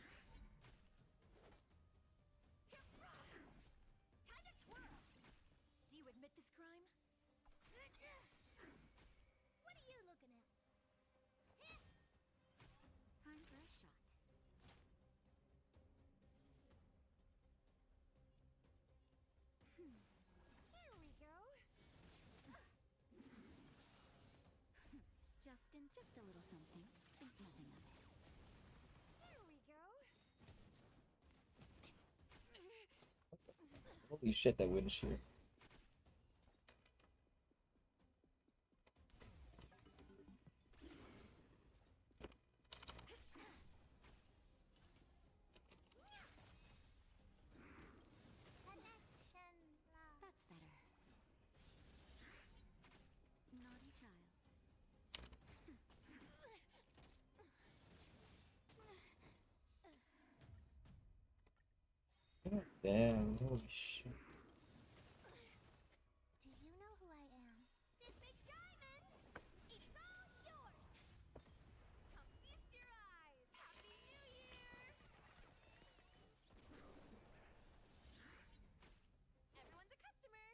Great. Time to twirl! Do you admit this crime? What are you looking at? Time for a shot. Here we go. Justin, just a little something. Think nothing of it. Here we go. Holy shit, that windshield. Connection lost. That's better. Naughty child. God damn, holy shit. Do you know who I am? This big diamond! It's all yours! Come feast your eyes! Happy New Year! Everyone's a customer!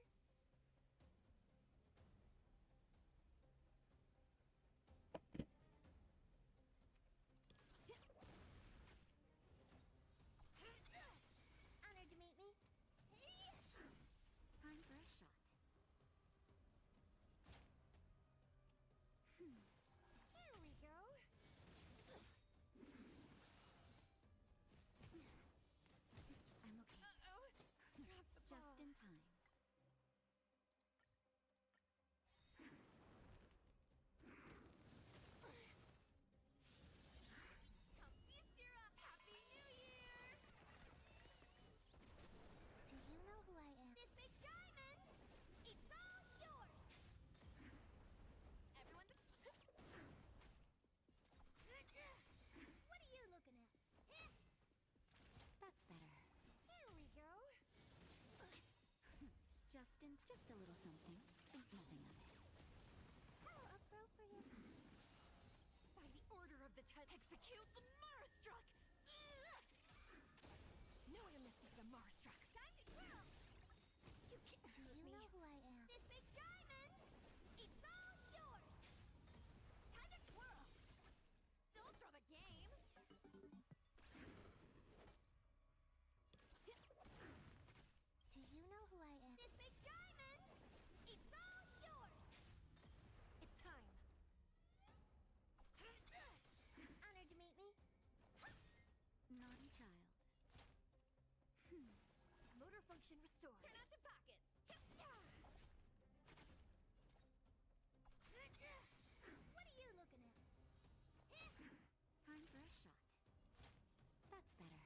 Honored to meet me. Time for a shot. Here we go. I'm okay. Uh-oh. Drop the ball. Just in time. Come feast your Happy New Year! Do you know who I am? This big diamond! It's all yours! Everyone's What are you looking at? That's better. Here we go. Justin, just a little something. Think nothing of it. How appropriate. By the order of the Ten, execute the Marastruck! No one misses the Marastruck. Time to twirl! You can't Do hurt you me. know who I am? This big diamond! It's all yours! Time to twirl! Don't throw the game! Do you know who I am? This big diamond! It's all yours! It's time. Honored to meet me. Naughty child. Motor function restored. Turn out your pockets. What are you looking at? Time for a shot. That's better.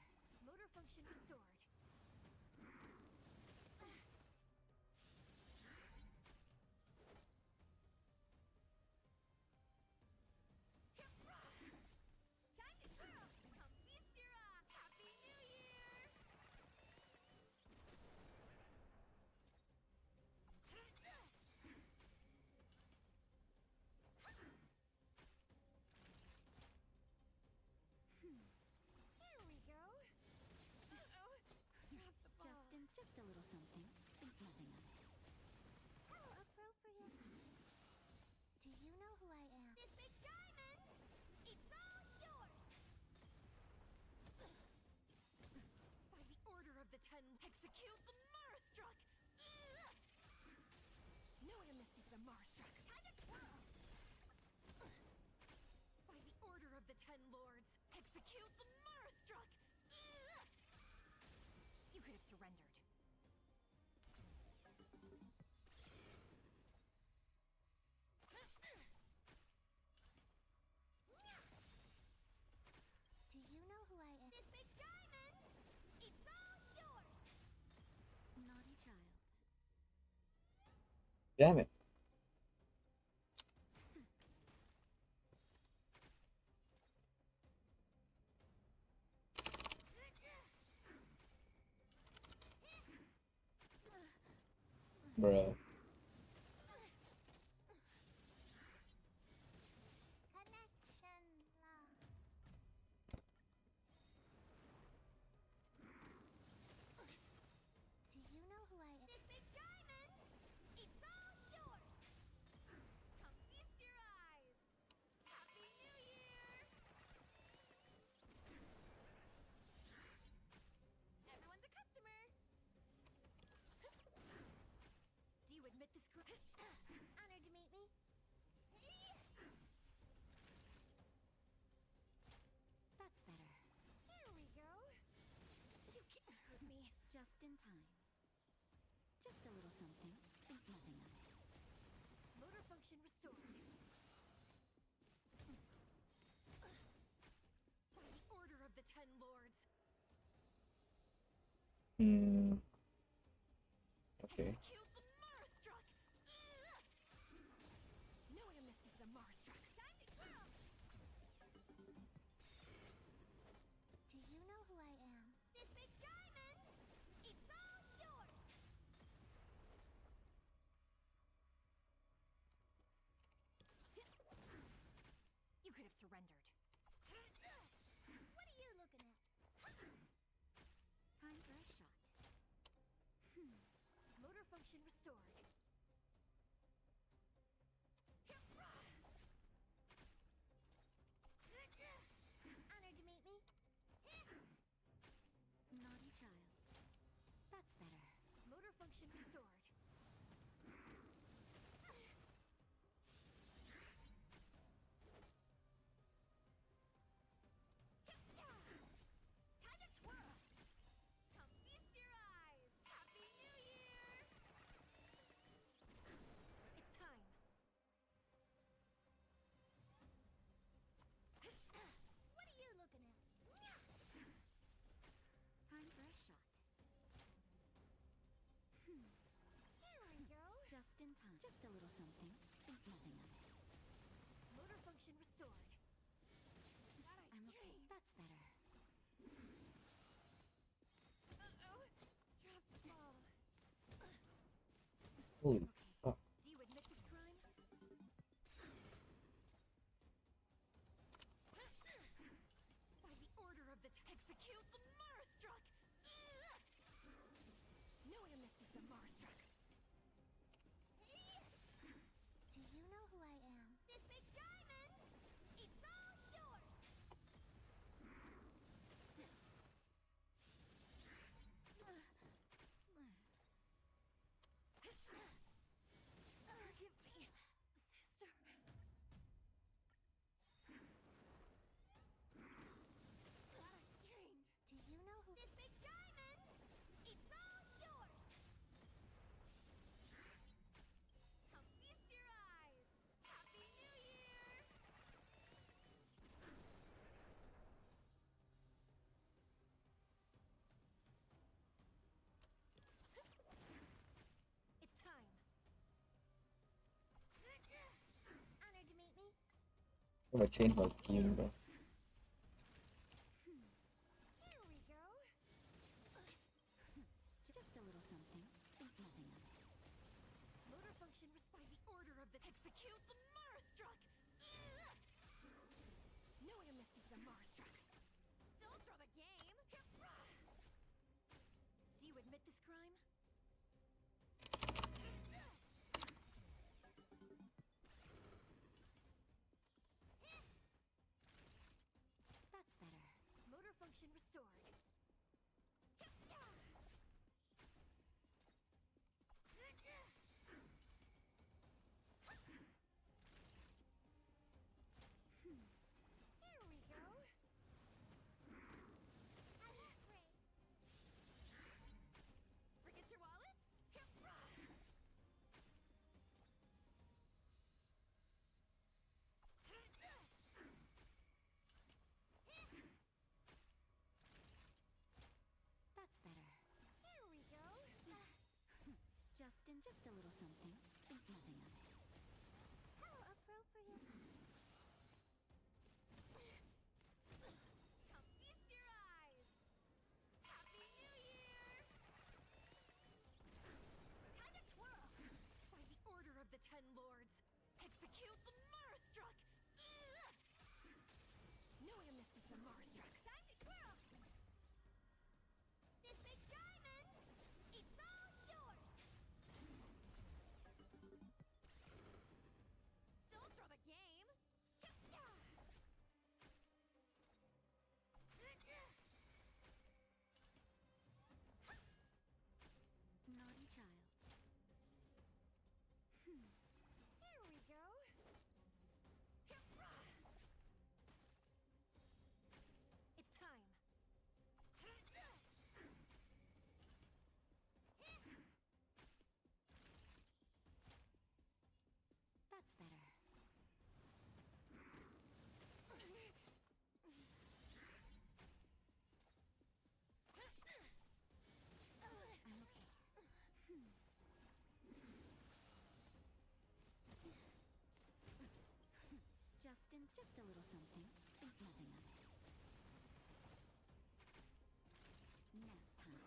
Motor function restored. Time to twirl! Come feast your Happy New Year! Here we go. Uh-oh. Drop the ball. Justin, just a little something. Think nothing of it. How appropriate. Do you know who I am? This big diamond! It's all yours! By the order of the Ten, execute the Marastruck! No one misses the Marastruck. Time to twirl! By the order of the Ten Lords, execute the Marastruck! You could have surrendered. Damn it. Bruh. Connection lost. Do you know who I am? This big diamond! It's all yours! Come feast your eyes! Happy New Year! Everyone's a customer! Do you admit this? Honored to meet me. That's better. There we go. You can't hurt me. Just in time. Just a little something. Think nothing of it. Motor function restored. By the order of the Ten Lords. Okay. Execute the Marstruck! No one misses the Marstruck. Time to twirl! Do you know who I am? This big diamond! It's all yours! You could have surrendered. What are you looking at? Time for a shot. Motor function restored. Honored to meet me. Naughty child. That's better. Motor function restored. Time to twirl! Come feast your eyes! Happy New Year! It's time. What are you looking at? Time for a shot. Here we go. Just in time. Just a little something. Think nothing of it. Motor function restored. I'm okay. That's better. Uh-oh. Drop the ball. Holy Okay. fuck. Do you admit this crime? By the order of the execute the Marstruck! No one misses the Marstruck. Do you know who I am? This big diamond! It's all yours! Forgive me, sister. Glad I trained. Do you know who? This big diamond! It's all yours! Come feast your eyes! Happy New Year! It's time. Honored to meet me. I'm gonna change my team, bro. Here we go. Just a little something. Think nothing of it. Motor function By the order of the execute the Marstruck! No one misses the Marstruck. Don't throw the game! Do you admit this crime? That's better. Motor function restored. Here we go. Forget your wallet? That's better. Here we go. Just a little something. Think nothing of it. How appropriate. Come feast your eyes! Happy New Year! Time to twirl! By the order of the Ten Lords, execute the Marstruck! No one misses the Marstruck. Time to twirl! This big diamond, it's all yours! Don't throw the game! Naughty child. Here we go. It's time. That's better. I'm okay. Just a little something. Think nothing of it. Nap time.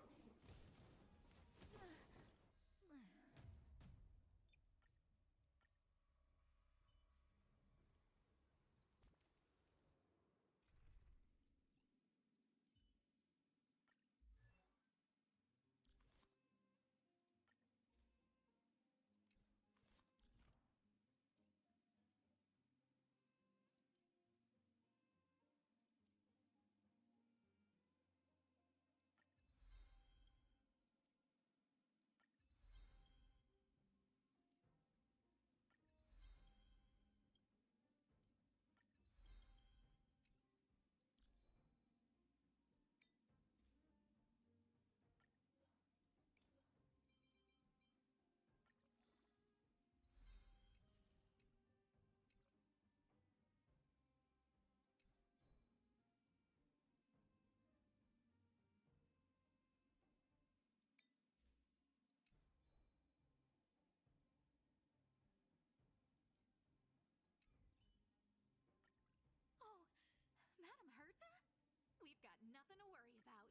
Oh, Madam Herta? We've got nothing to worry about.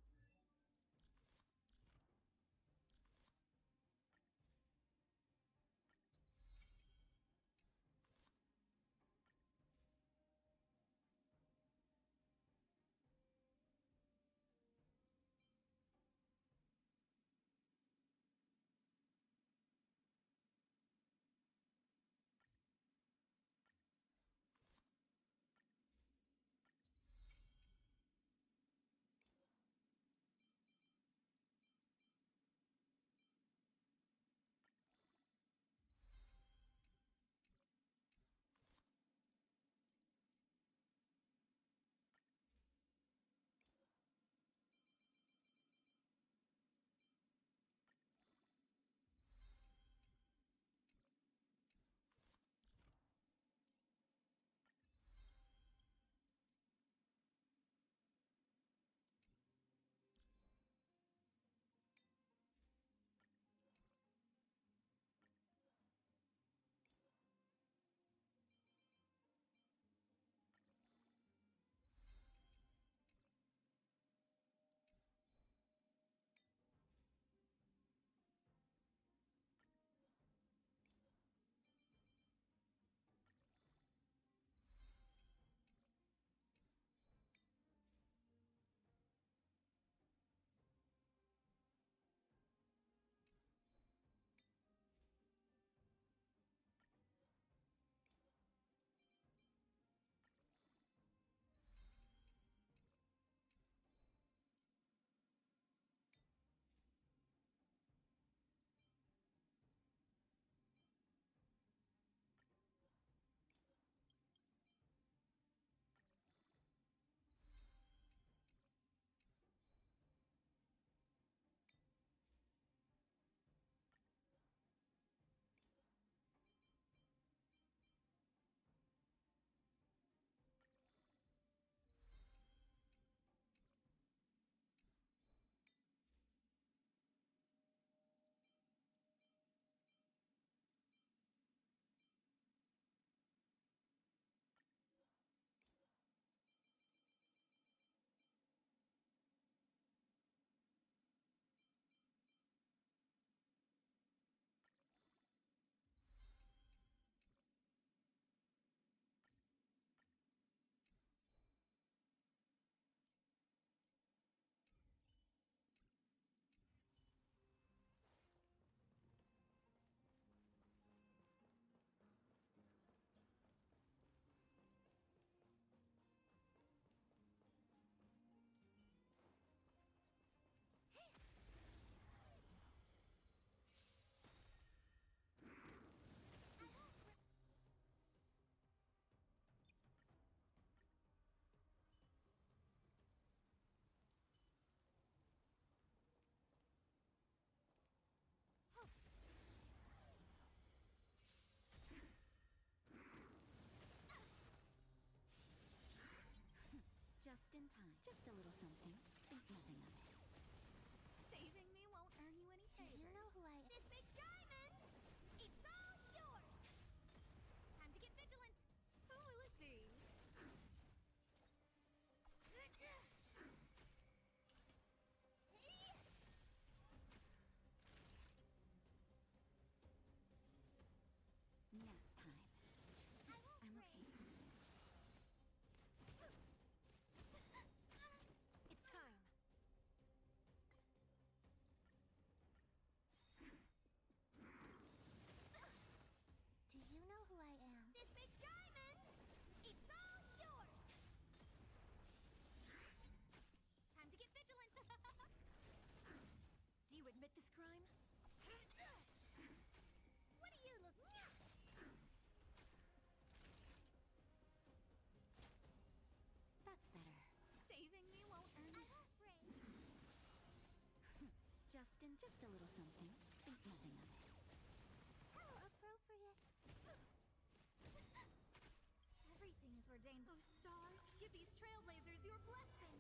ordained. Oh, stars, give these trailblazers your blessing.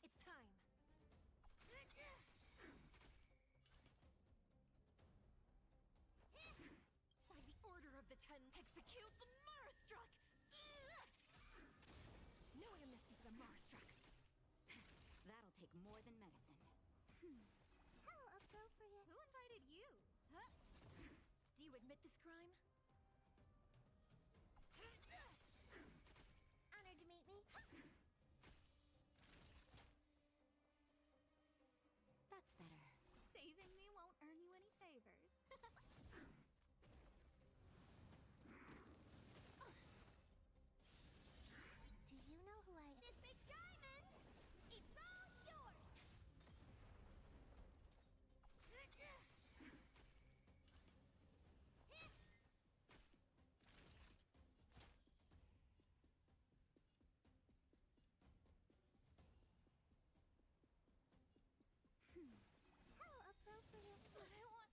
It's time. By the order of the Ten, execute the Marastruck! Know your mistakes, the Marastruck. That'll take more than medicine. How appropriate. Who invited you? Huh? Do you admit this crime? Honored to meet me. That's better. Saving me won't earn you any favors. Do you know who I am? This big diamond! It's all yours! How appropriate. But I want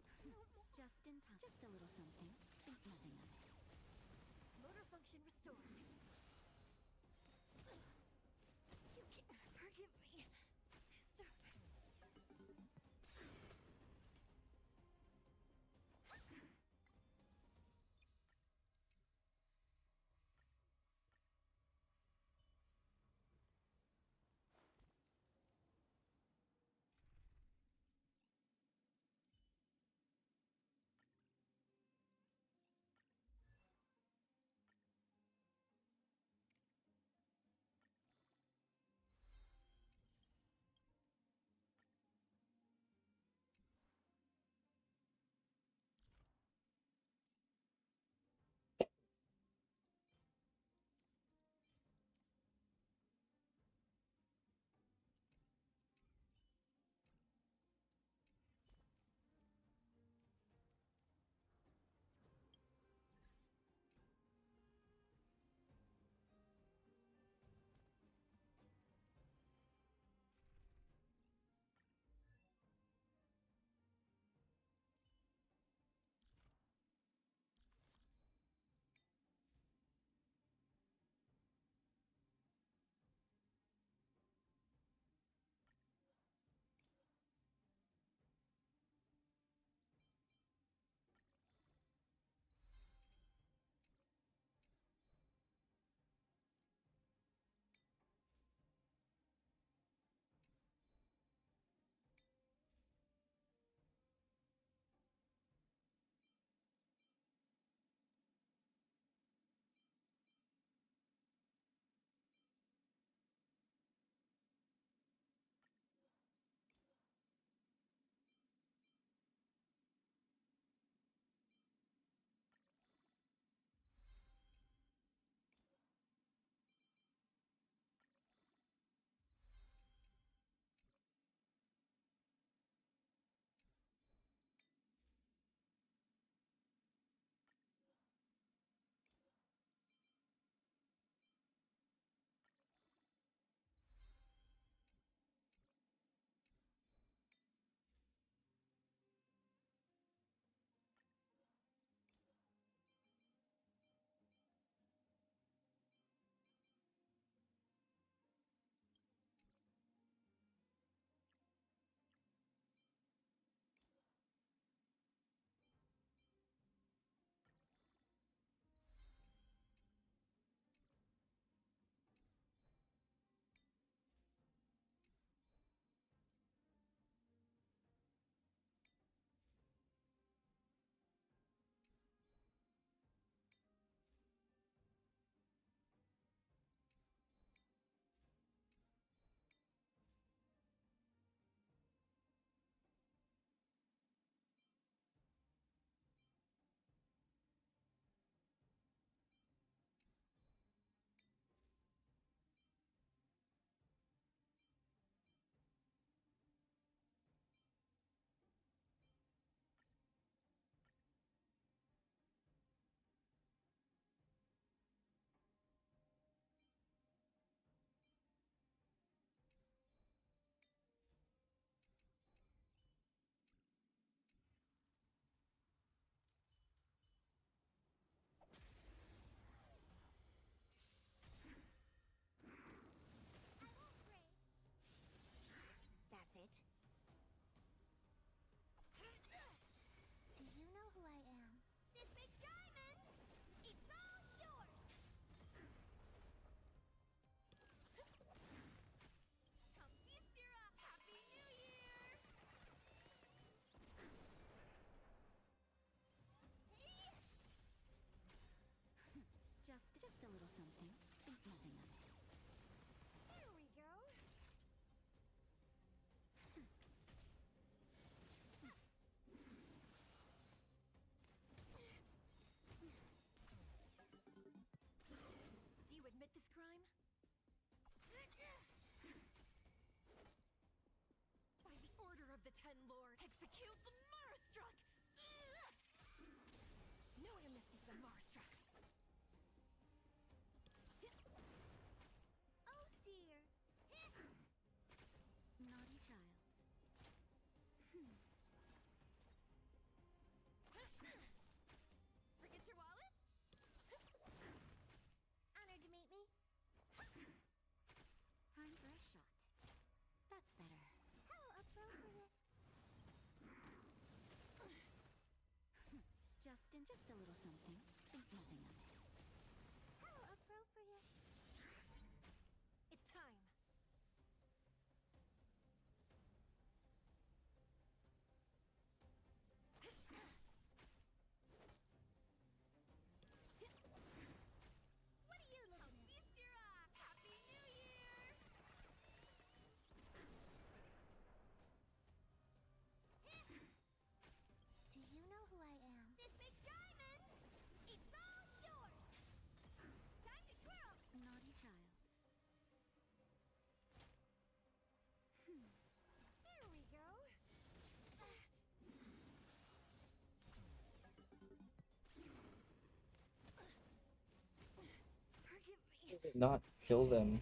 did it not kill them?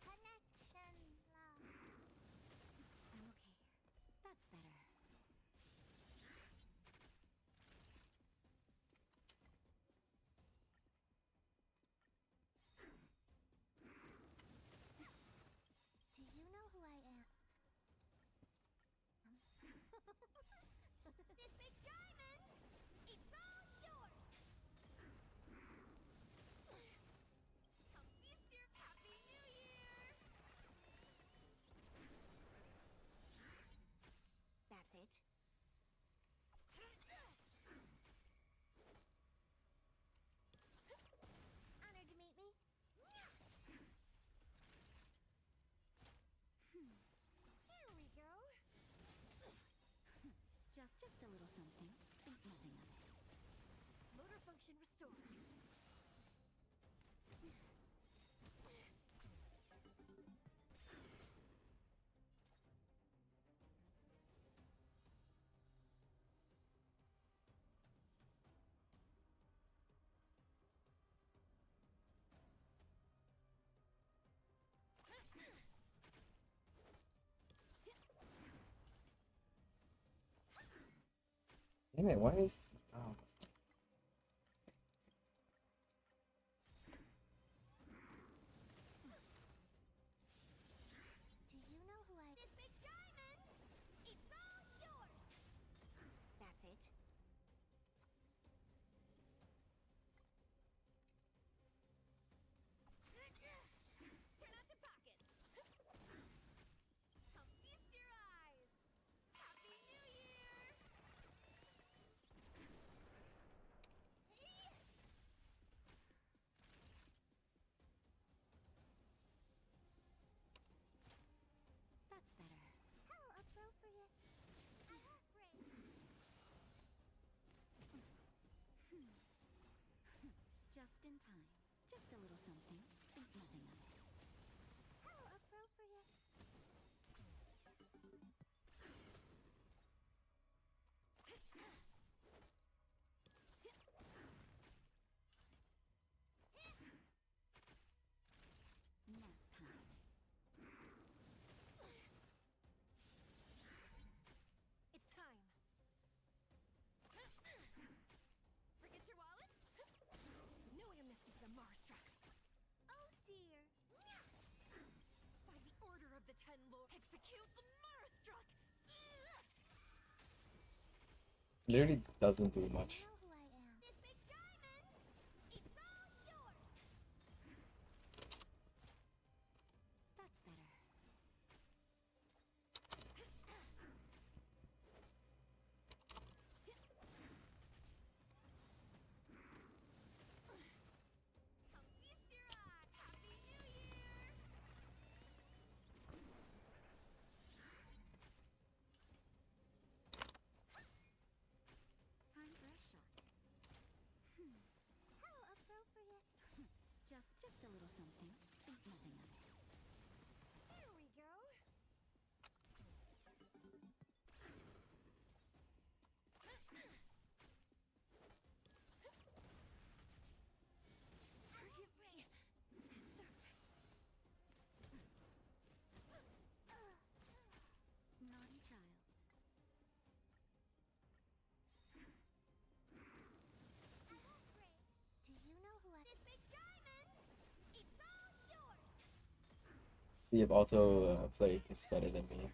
Connection lost. I'm okay. That's better. Do you know who I am? This big diamond! It's all yours! Come feast your Happy New Year! That's it. Honored to meet me. Here we go. Just a little something. Think nothing of it. Motor function restored. Damn it, why is... Oh. Do you know who I am? This big diamond! It's all yours! That's it. Turn out your pockets! Come feast your eyes! Happy New Year! That's better. How appropriate! I won't break! Just in time. Just a little something. Think nothing of it. How appropriate! Nap time. It's time! Forget your wallet? No air misses the Marstruck. Oh dear! By the order of the Ten Lords, execute the Marstruck! Literally doesn't do much. You know who I am. This big diamond! It's all yours! That's better. Come feast your eyes! Happy New Year! Time for a shot. How appropriate! Just a little something. Think nothing of it. Here we go! Forgive me, sister. Naughty child. I won't break! Do you know who I am? This big diamond! It's all yours! You have auto play, it's better than me.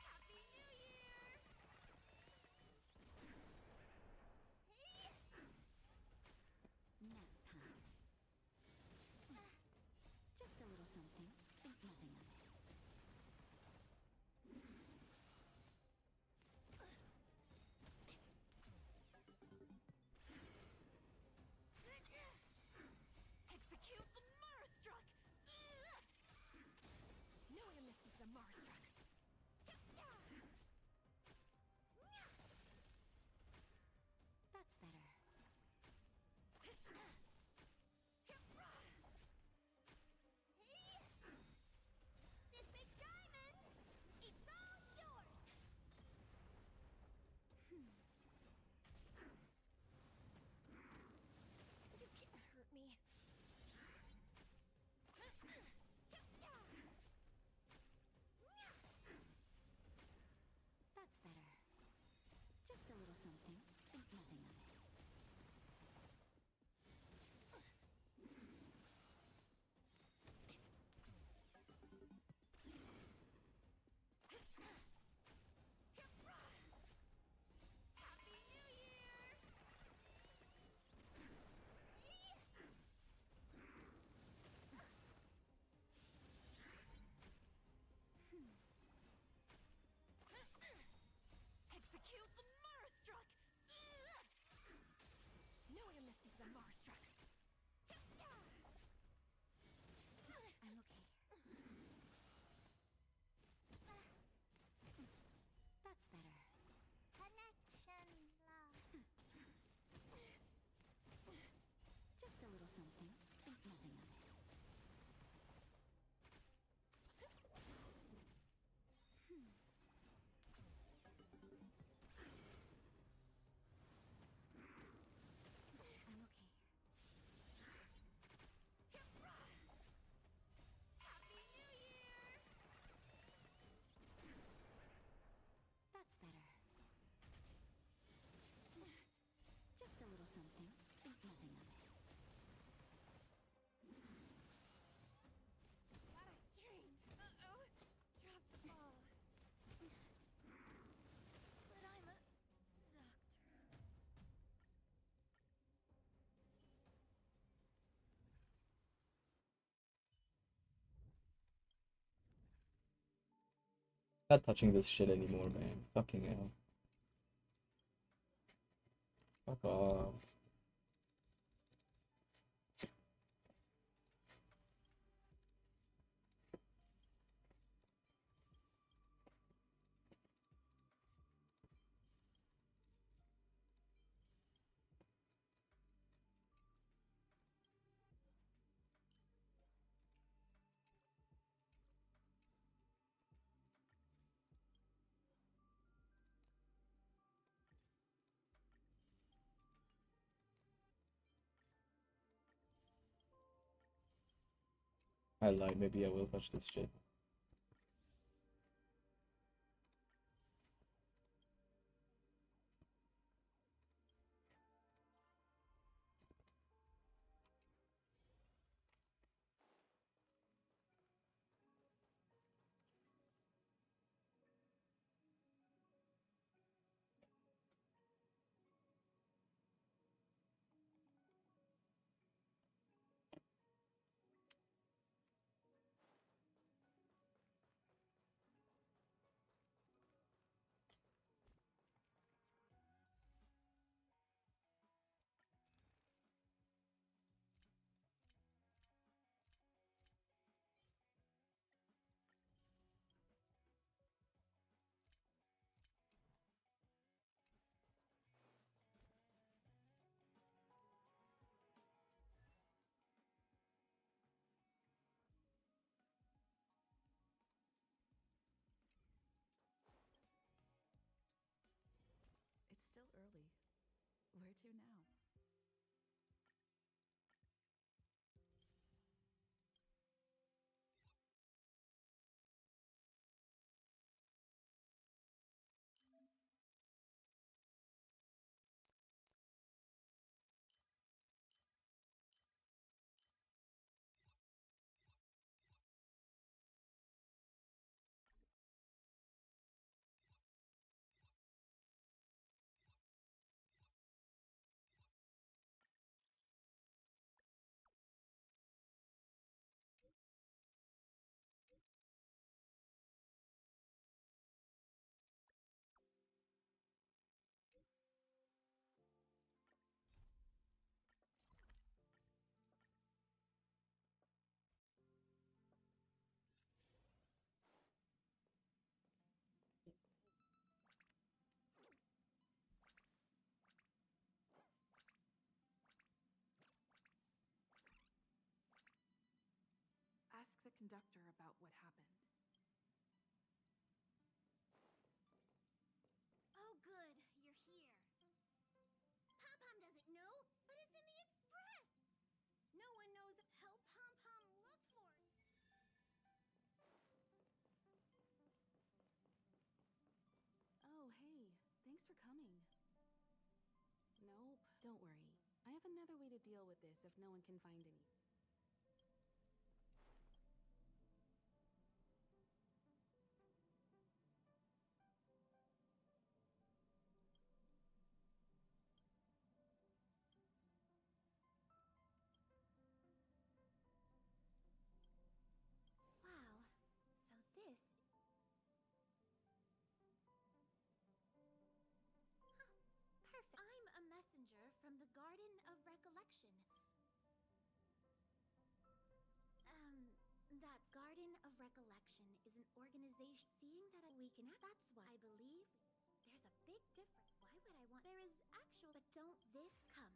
Happy New Year! Nap time. Just a little something. Think nothing of it. Execute the Marstruck! No air misses the Marstruck. I'm okay. That's better. Connection lost. Just a little something. Think nothing of it. I'm okay. Happy New Year! That's better. Just a little something. Think nothing of it. Gotta treat. Uh-oh. Drop the ball. But I'm a doctor. Not touching this shit anymore, man. Fucking hell. Fuck off. I lied, maybe I will touch this shit. It's still early. Where to now? Ask the conductor about what happened. Oh, good. You're here. Pom-Pom doesn't know, but it's in the Express. No one knows how Pom-Pom look for it. Oh, hey. Thanks for coming. Nope, don't worry. I have another way to deal with this if no one can find any. Wow. So this... Huh. Perfect. I'm a messenger from the Garden of Recollection. That Garden of Recollection is an organization. Seeing that we can, that's why I believe there's a big difference. Why would I want? There is actual, but don't this come.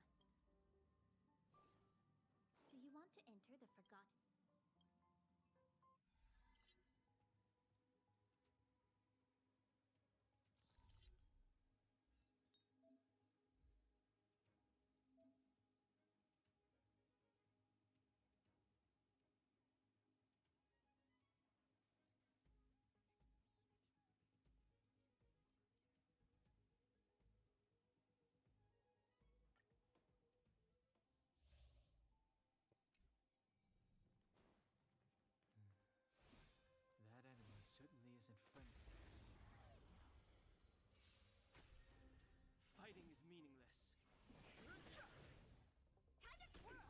Do you want to enter the Forgotten? That enemy certainly isn't friendly. Fighting is meaningless. Time to twirl! Time to twirl!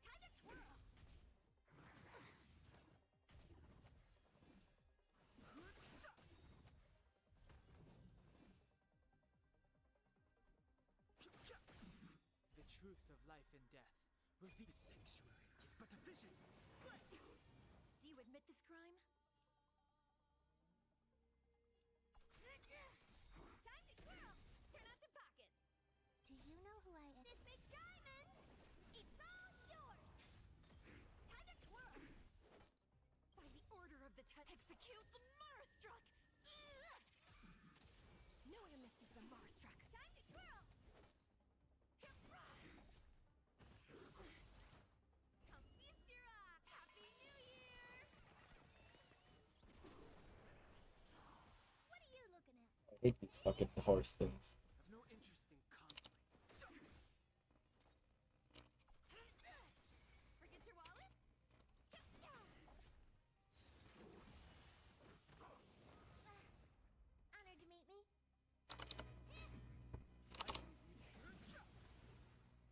Time to twirl! The truth of life and death. Reveal the sanctuary is but a vision. Do you admit this crime? Time to twirl! Turn out your pockets! Do you know who I am? This big diamond! It's all yours! Time to twirl! By the order of the execute the Marstruck! No air misses the Marstruck! Time to twirl! Come feast your eye! Happy New Year! What are you looking at? I hate these fucking horse things. I've no interest in conflict. Forget your wallet? Honored to meet me. Fighting is meaningless.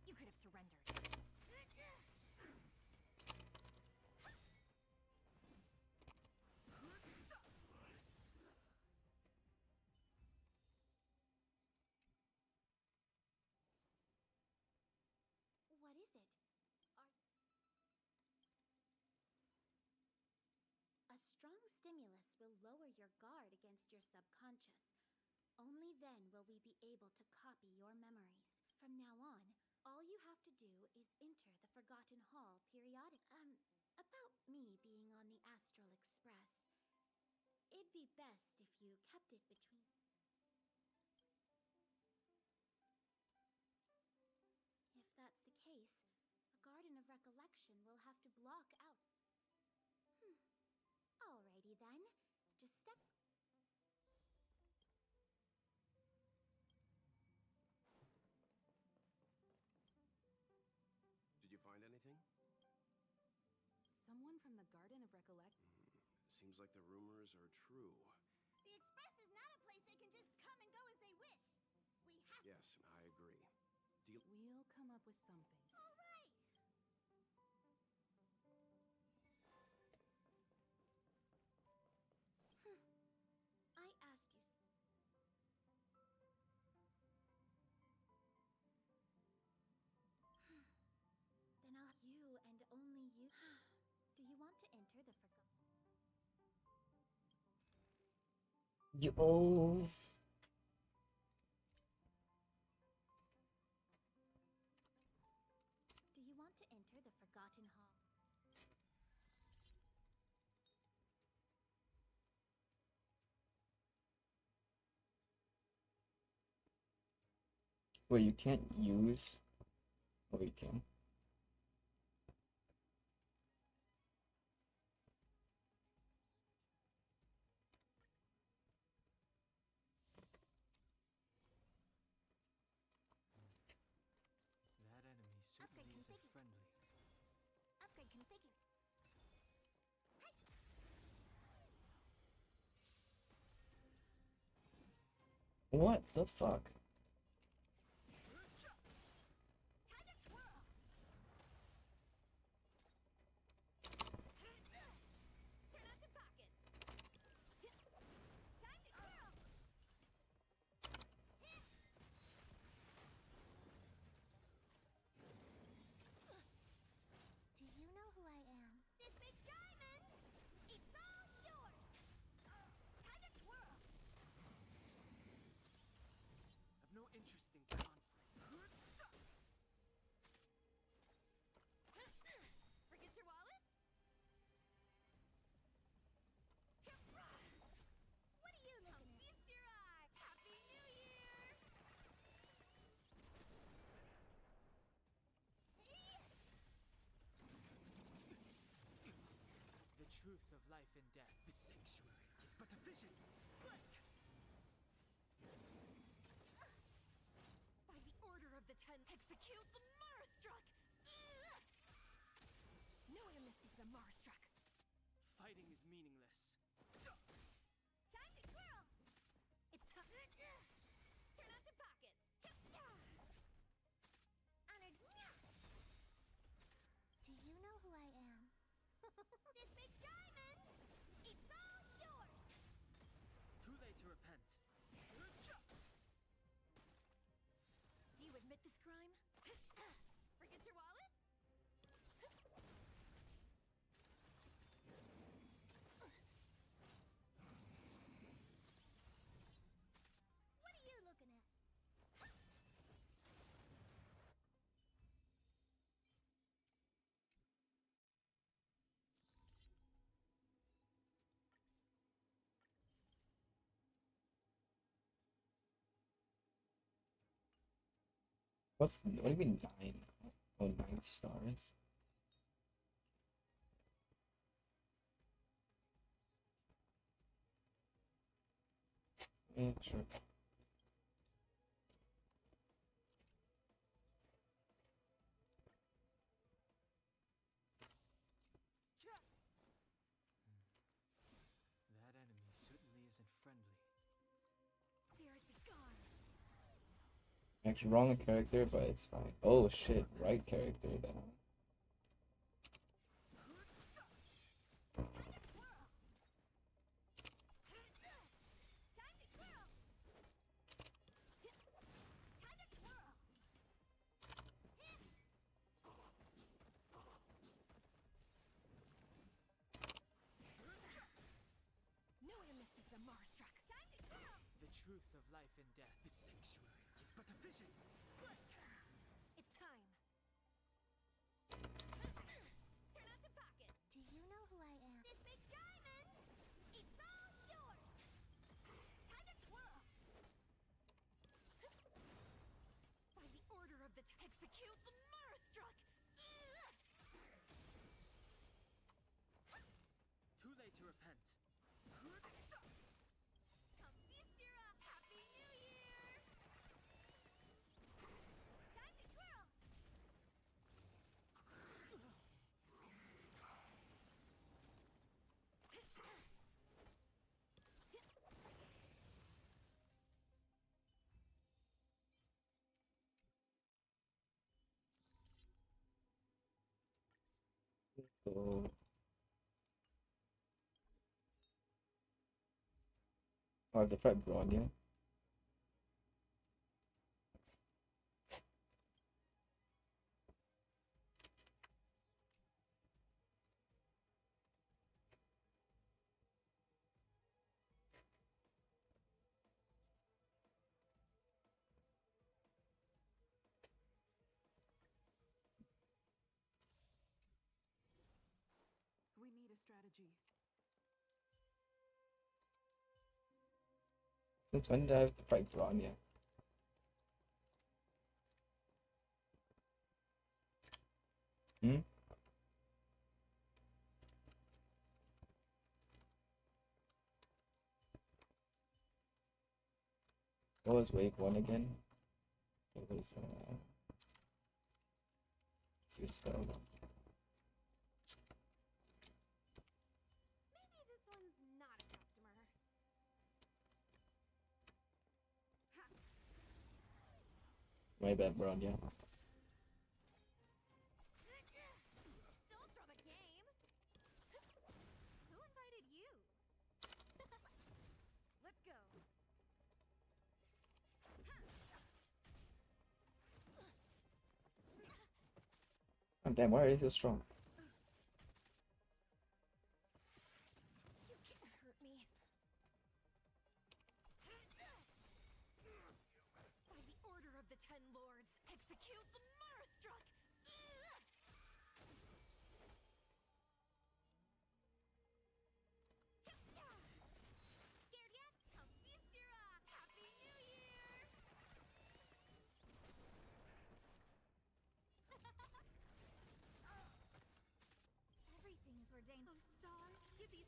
You could have surrendered. What is it? A strong stimulus will lower your guard against your subconscious. Only then will we be able to copy your memories. From now on, all you have to do is enter the Forgotten Hall periodically. About me being on the Astral Express. It'd be best if you kept it between... If that's the case, the Garden of Recollection will have to block out... Alrighty then. Just step... Did you find anything? Someone from the Garden of Recollection. Seems like the rumors are true. The Express is not a place they can just come and go as they wish. We have... Yes, I agree. Deal. We'll come up with something. All right. I asked you... Then I'll... You and only you... Do you want to enter the Forgotten... Yo. Do you want to enter the Forgotten Hall? Wait, you can't use... Oh, you can. That enemy certainly isn't configured. friendly. Upgrade configured. What the fuck? Time to twirl. Turn out your truth of life and death. The sanctuary is but a vision. Break! By the order of the Ten, execute the Marstruck! Noemus is the Marstruck. Fighting is meaningless. Time to twirl! It's time. Turn out your pockets. Honored. Do you know who I am? This big diamond! It's all yours! Too late to repent. Do you admit this crime? Forget your wallet? What are you looking at? What do you mean 9? Oh, 9 stars? Yeah, sure. That enemy certainly isn't friendly. Spirit be gone. Actually, wrong character, but it's fine. Oh shit, right character then. Time to twirl! Time to twirl! Noemus is the Marstruck. Time to twirl! The truth of life and death. The sanctuary is but a vision. Break! It's time. Turn out your pockets. Do you know who I am? This big diamond! It's all yours! Time to twirl! By the order of the execute the Marstruck! Too late to repent. Confistura! Happy New Year! Time to twirl! Let's go. Oh, the fight Bronya. We need a strategy. Since when did I have to fight Bronya? Hmm? What was wave 1 again? It was, Susto. Maybe this one's not a customer. Ha! My bad, Bronya. Don't throw the game! Who invited you? Let's go. Oh, damn, why are you so strong? You can't hurt me. By the order of the Ten Lords, execute the Marstruck! Scared yet? Confistura! Happy New Year! Everything is ordained. Oh, stars, give the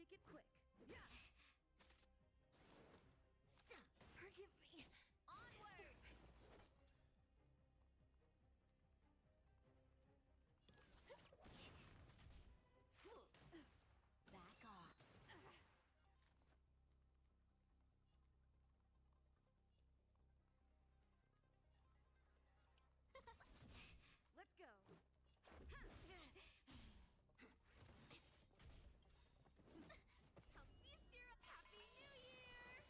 make it quick. Yeah. Forgive me. Onward! Back off. Let's go. Come feast your Happy New Year!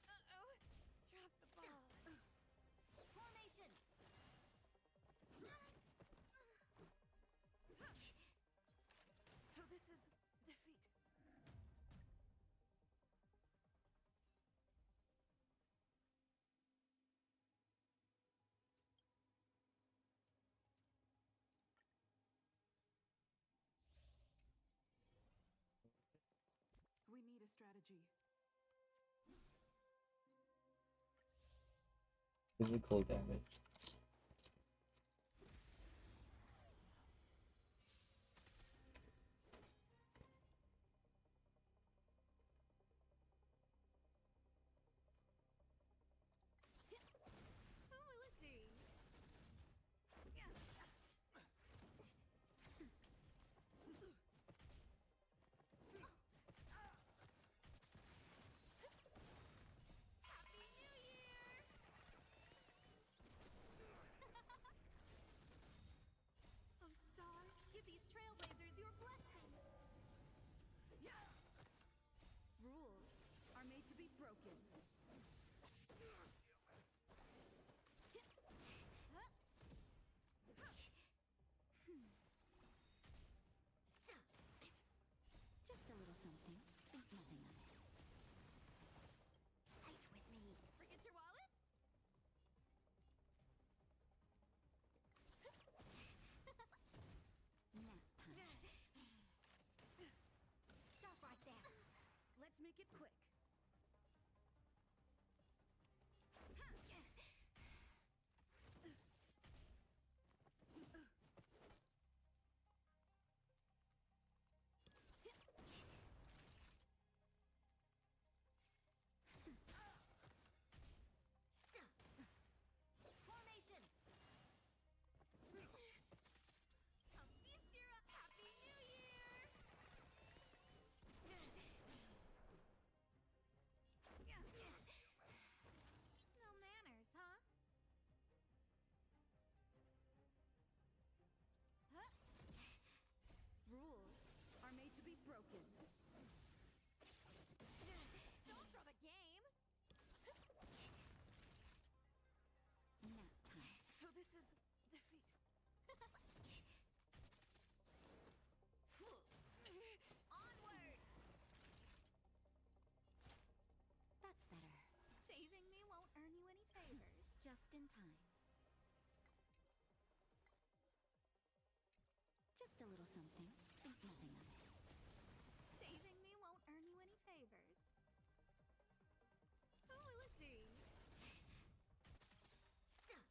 Uh-oh. Drop the ball. Formation! So this is defeat. We need a strategy. Physical damage. Who will it be? Happy New Year! Oh, stars, give these trailblazers your blessing. Rules are made to be broken. Just a little something. Think nothing of it. Fight with me. Forget your wallet? Nap time. Stop right there. Let's make it quick. Formation! Come feast your Happy New Year! No manners, huh? Rules are made to be broken. Don't throw the game. Nap time. So this is defeat. Onward! That's better. Saving me won't earn you any favors. Just in time. Just a little something. Think nothing of it. Saving me won't earn you any favors. Who will it be? Stop.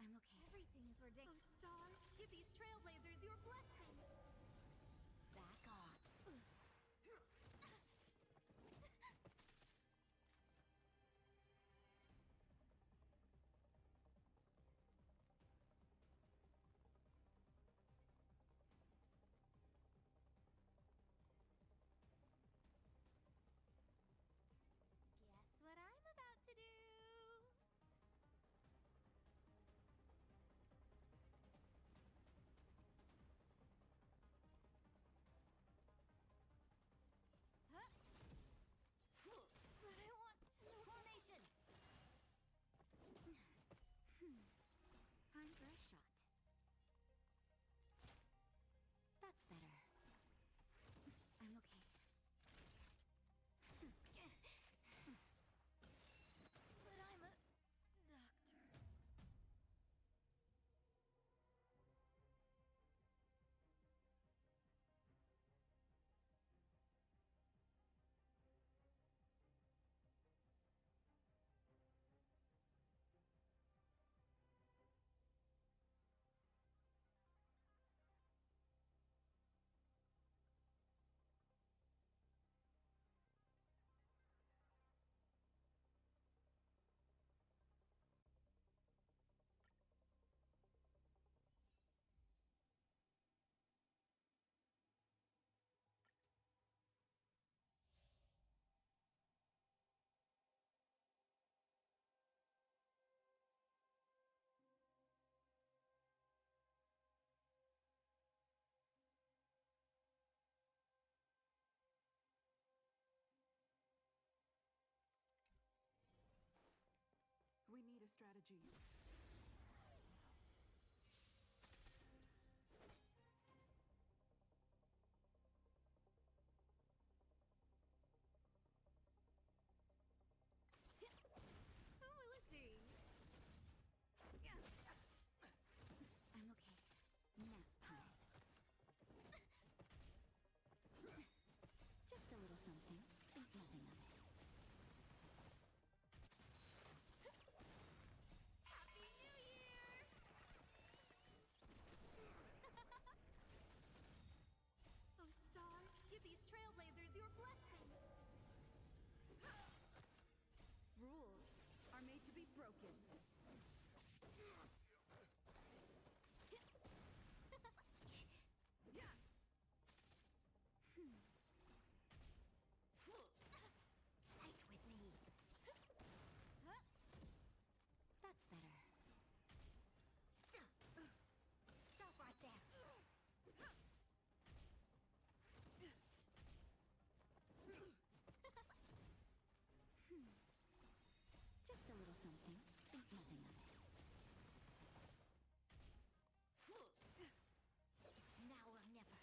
I'm okay. Everything's ridiculous. Oh, stars, give these trailblazers your blessing. Back off. strategy. Who will it be? I'm okay. Nap time. Just a little something. Think nothing of it. Happy New Year! Oh, stars, give these trailblazers your blessing. Rules are made to be broken. Fight with me. That's better. Stop right there. Just a little something. Think nothing of it. It's now or never.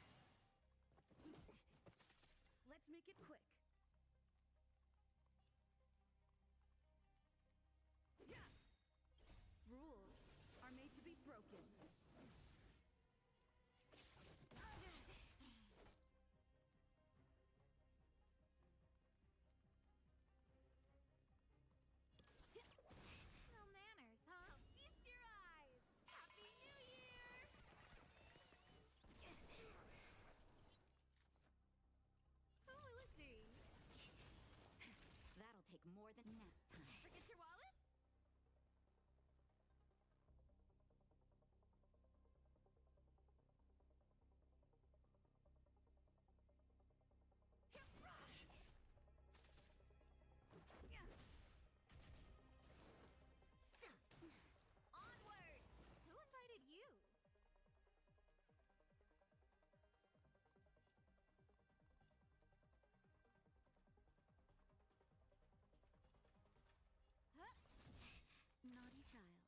Let's make it quick. Rules are made to be broken. No manners, huh? Feast your eyes! Happy New Year! Who will it be? That'll take more than nap time. Forget your wallet? Onward! Who invited you? Naughty child.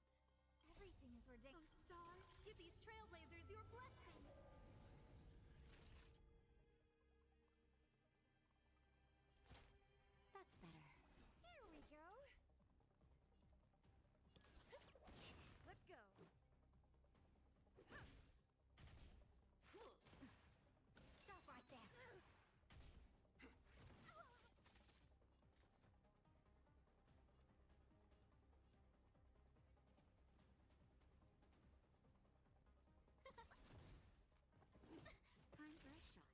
Everything is ordained. Oh, stars, give these trailblazers your blessing. That's better. Here we go. Let's go. Stop right there. Time for a shot.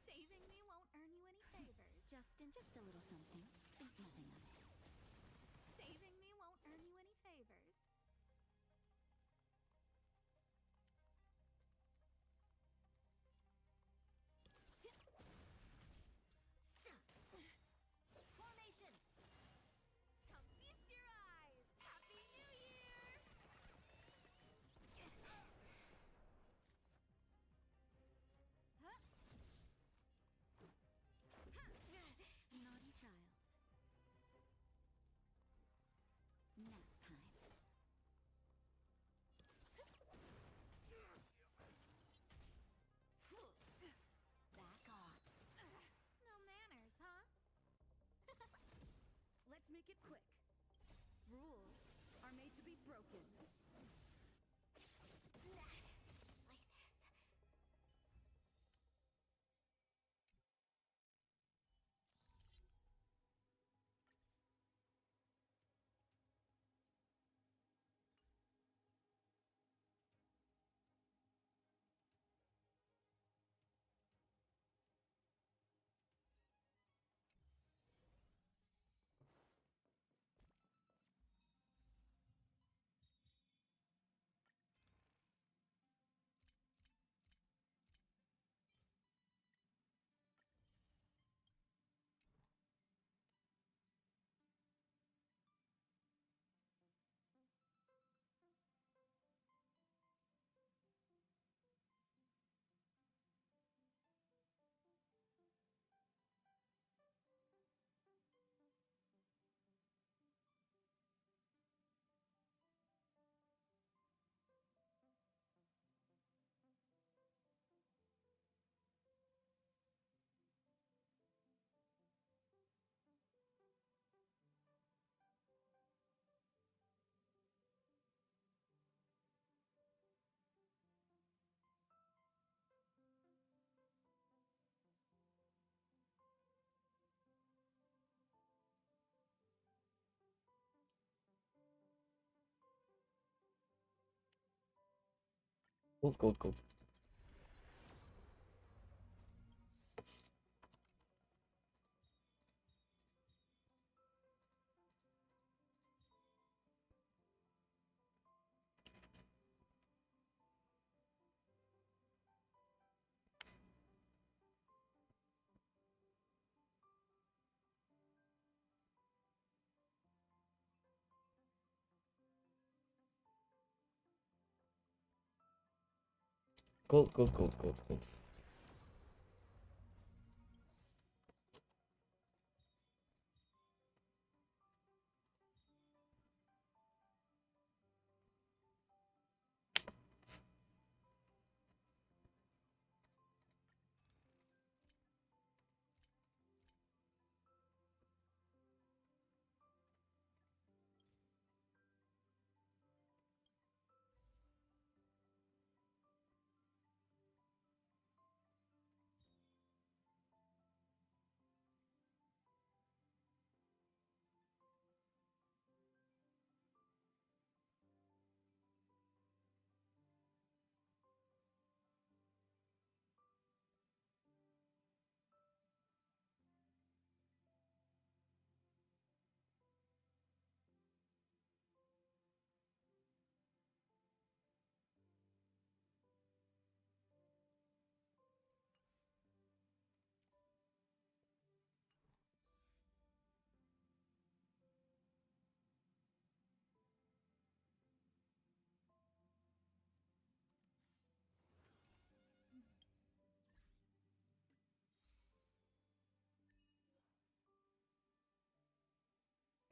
Saving me won't earn you any favors. Just a little something. Think nothing of it. Saving me won't earn you any favors. Formation! Come feast your eyes! Happy New Year! Naughty child. Nap time. Back off. No manners, huh? Let's make it quick. Rules are made to be broken. Like this. Gold, gold, gold. Gold, gold, gold, gold, gold.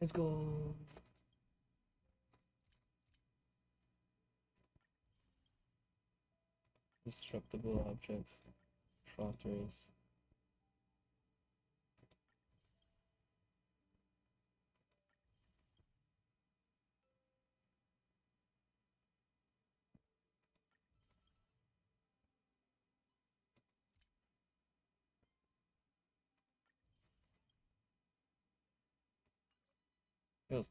Let's go. Destructible objects. Trotters. Deals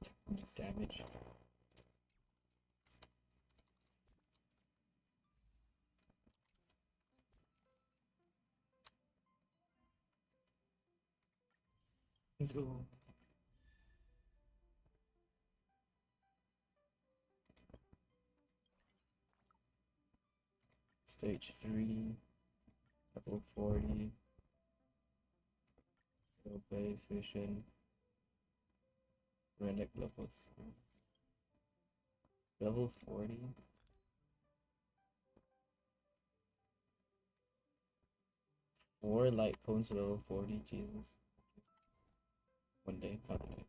damage. Let's go. Stage 3. Level 40. Base vision. Rennick level 3. Level 40. 4 light points to level 40, Jesus. One day, not today.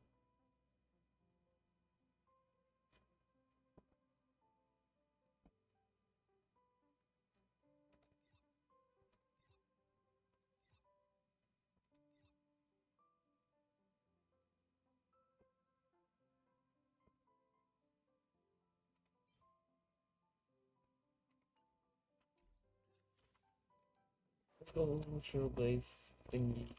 Let's go, Trailblaze thingy.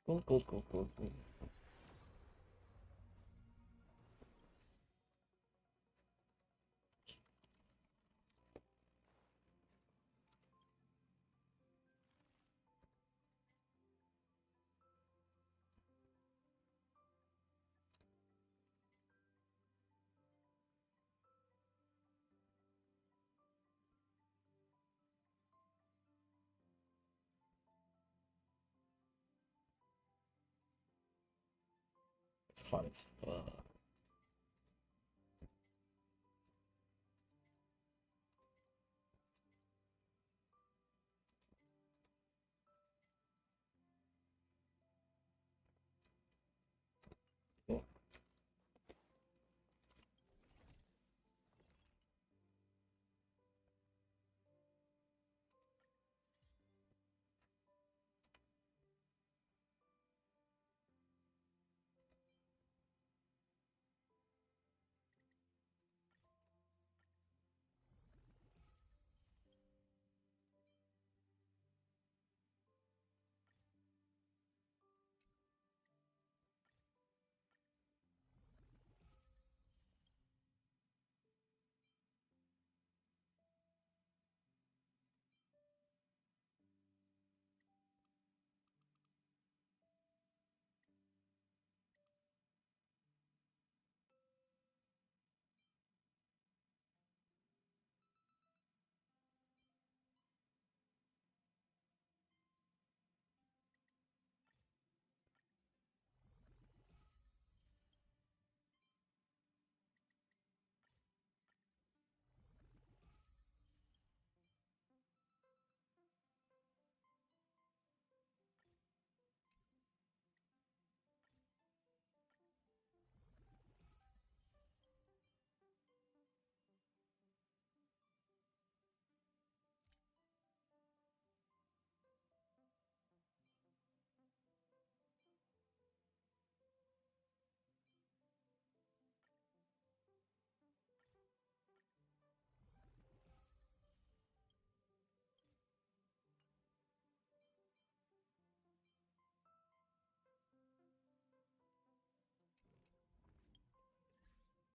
Gold, gold, gold, gold, gold. It's hot as fuck.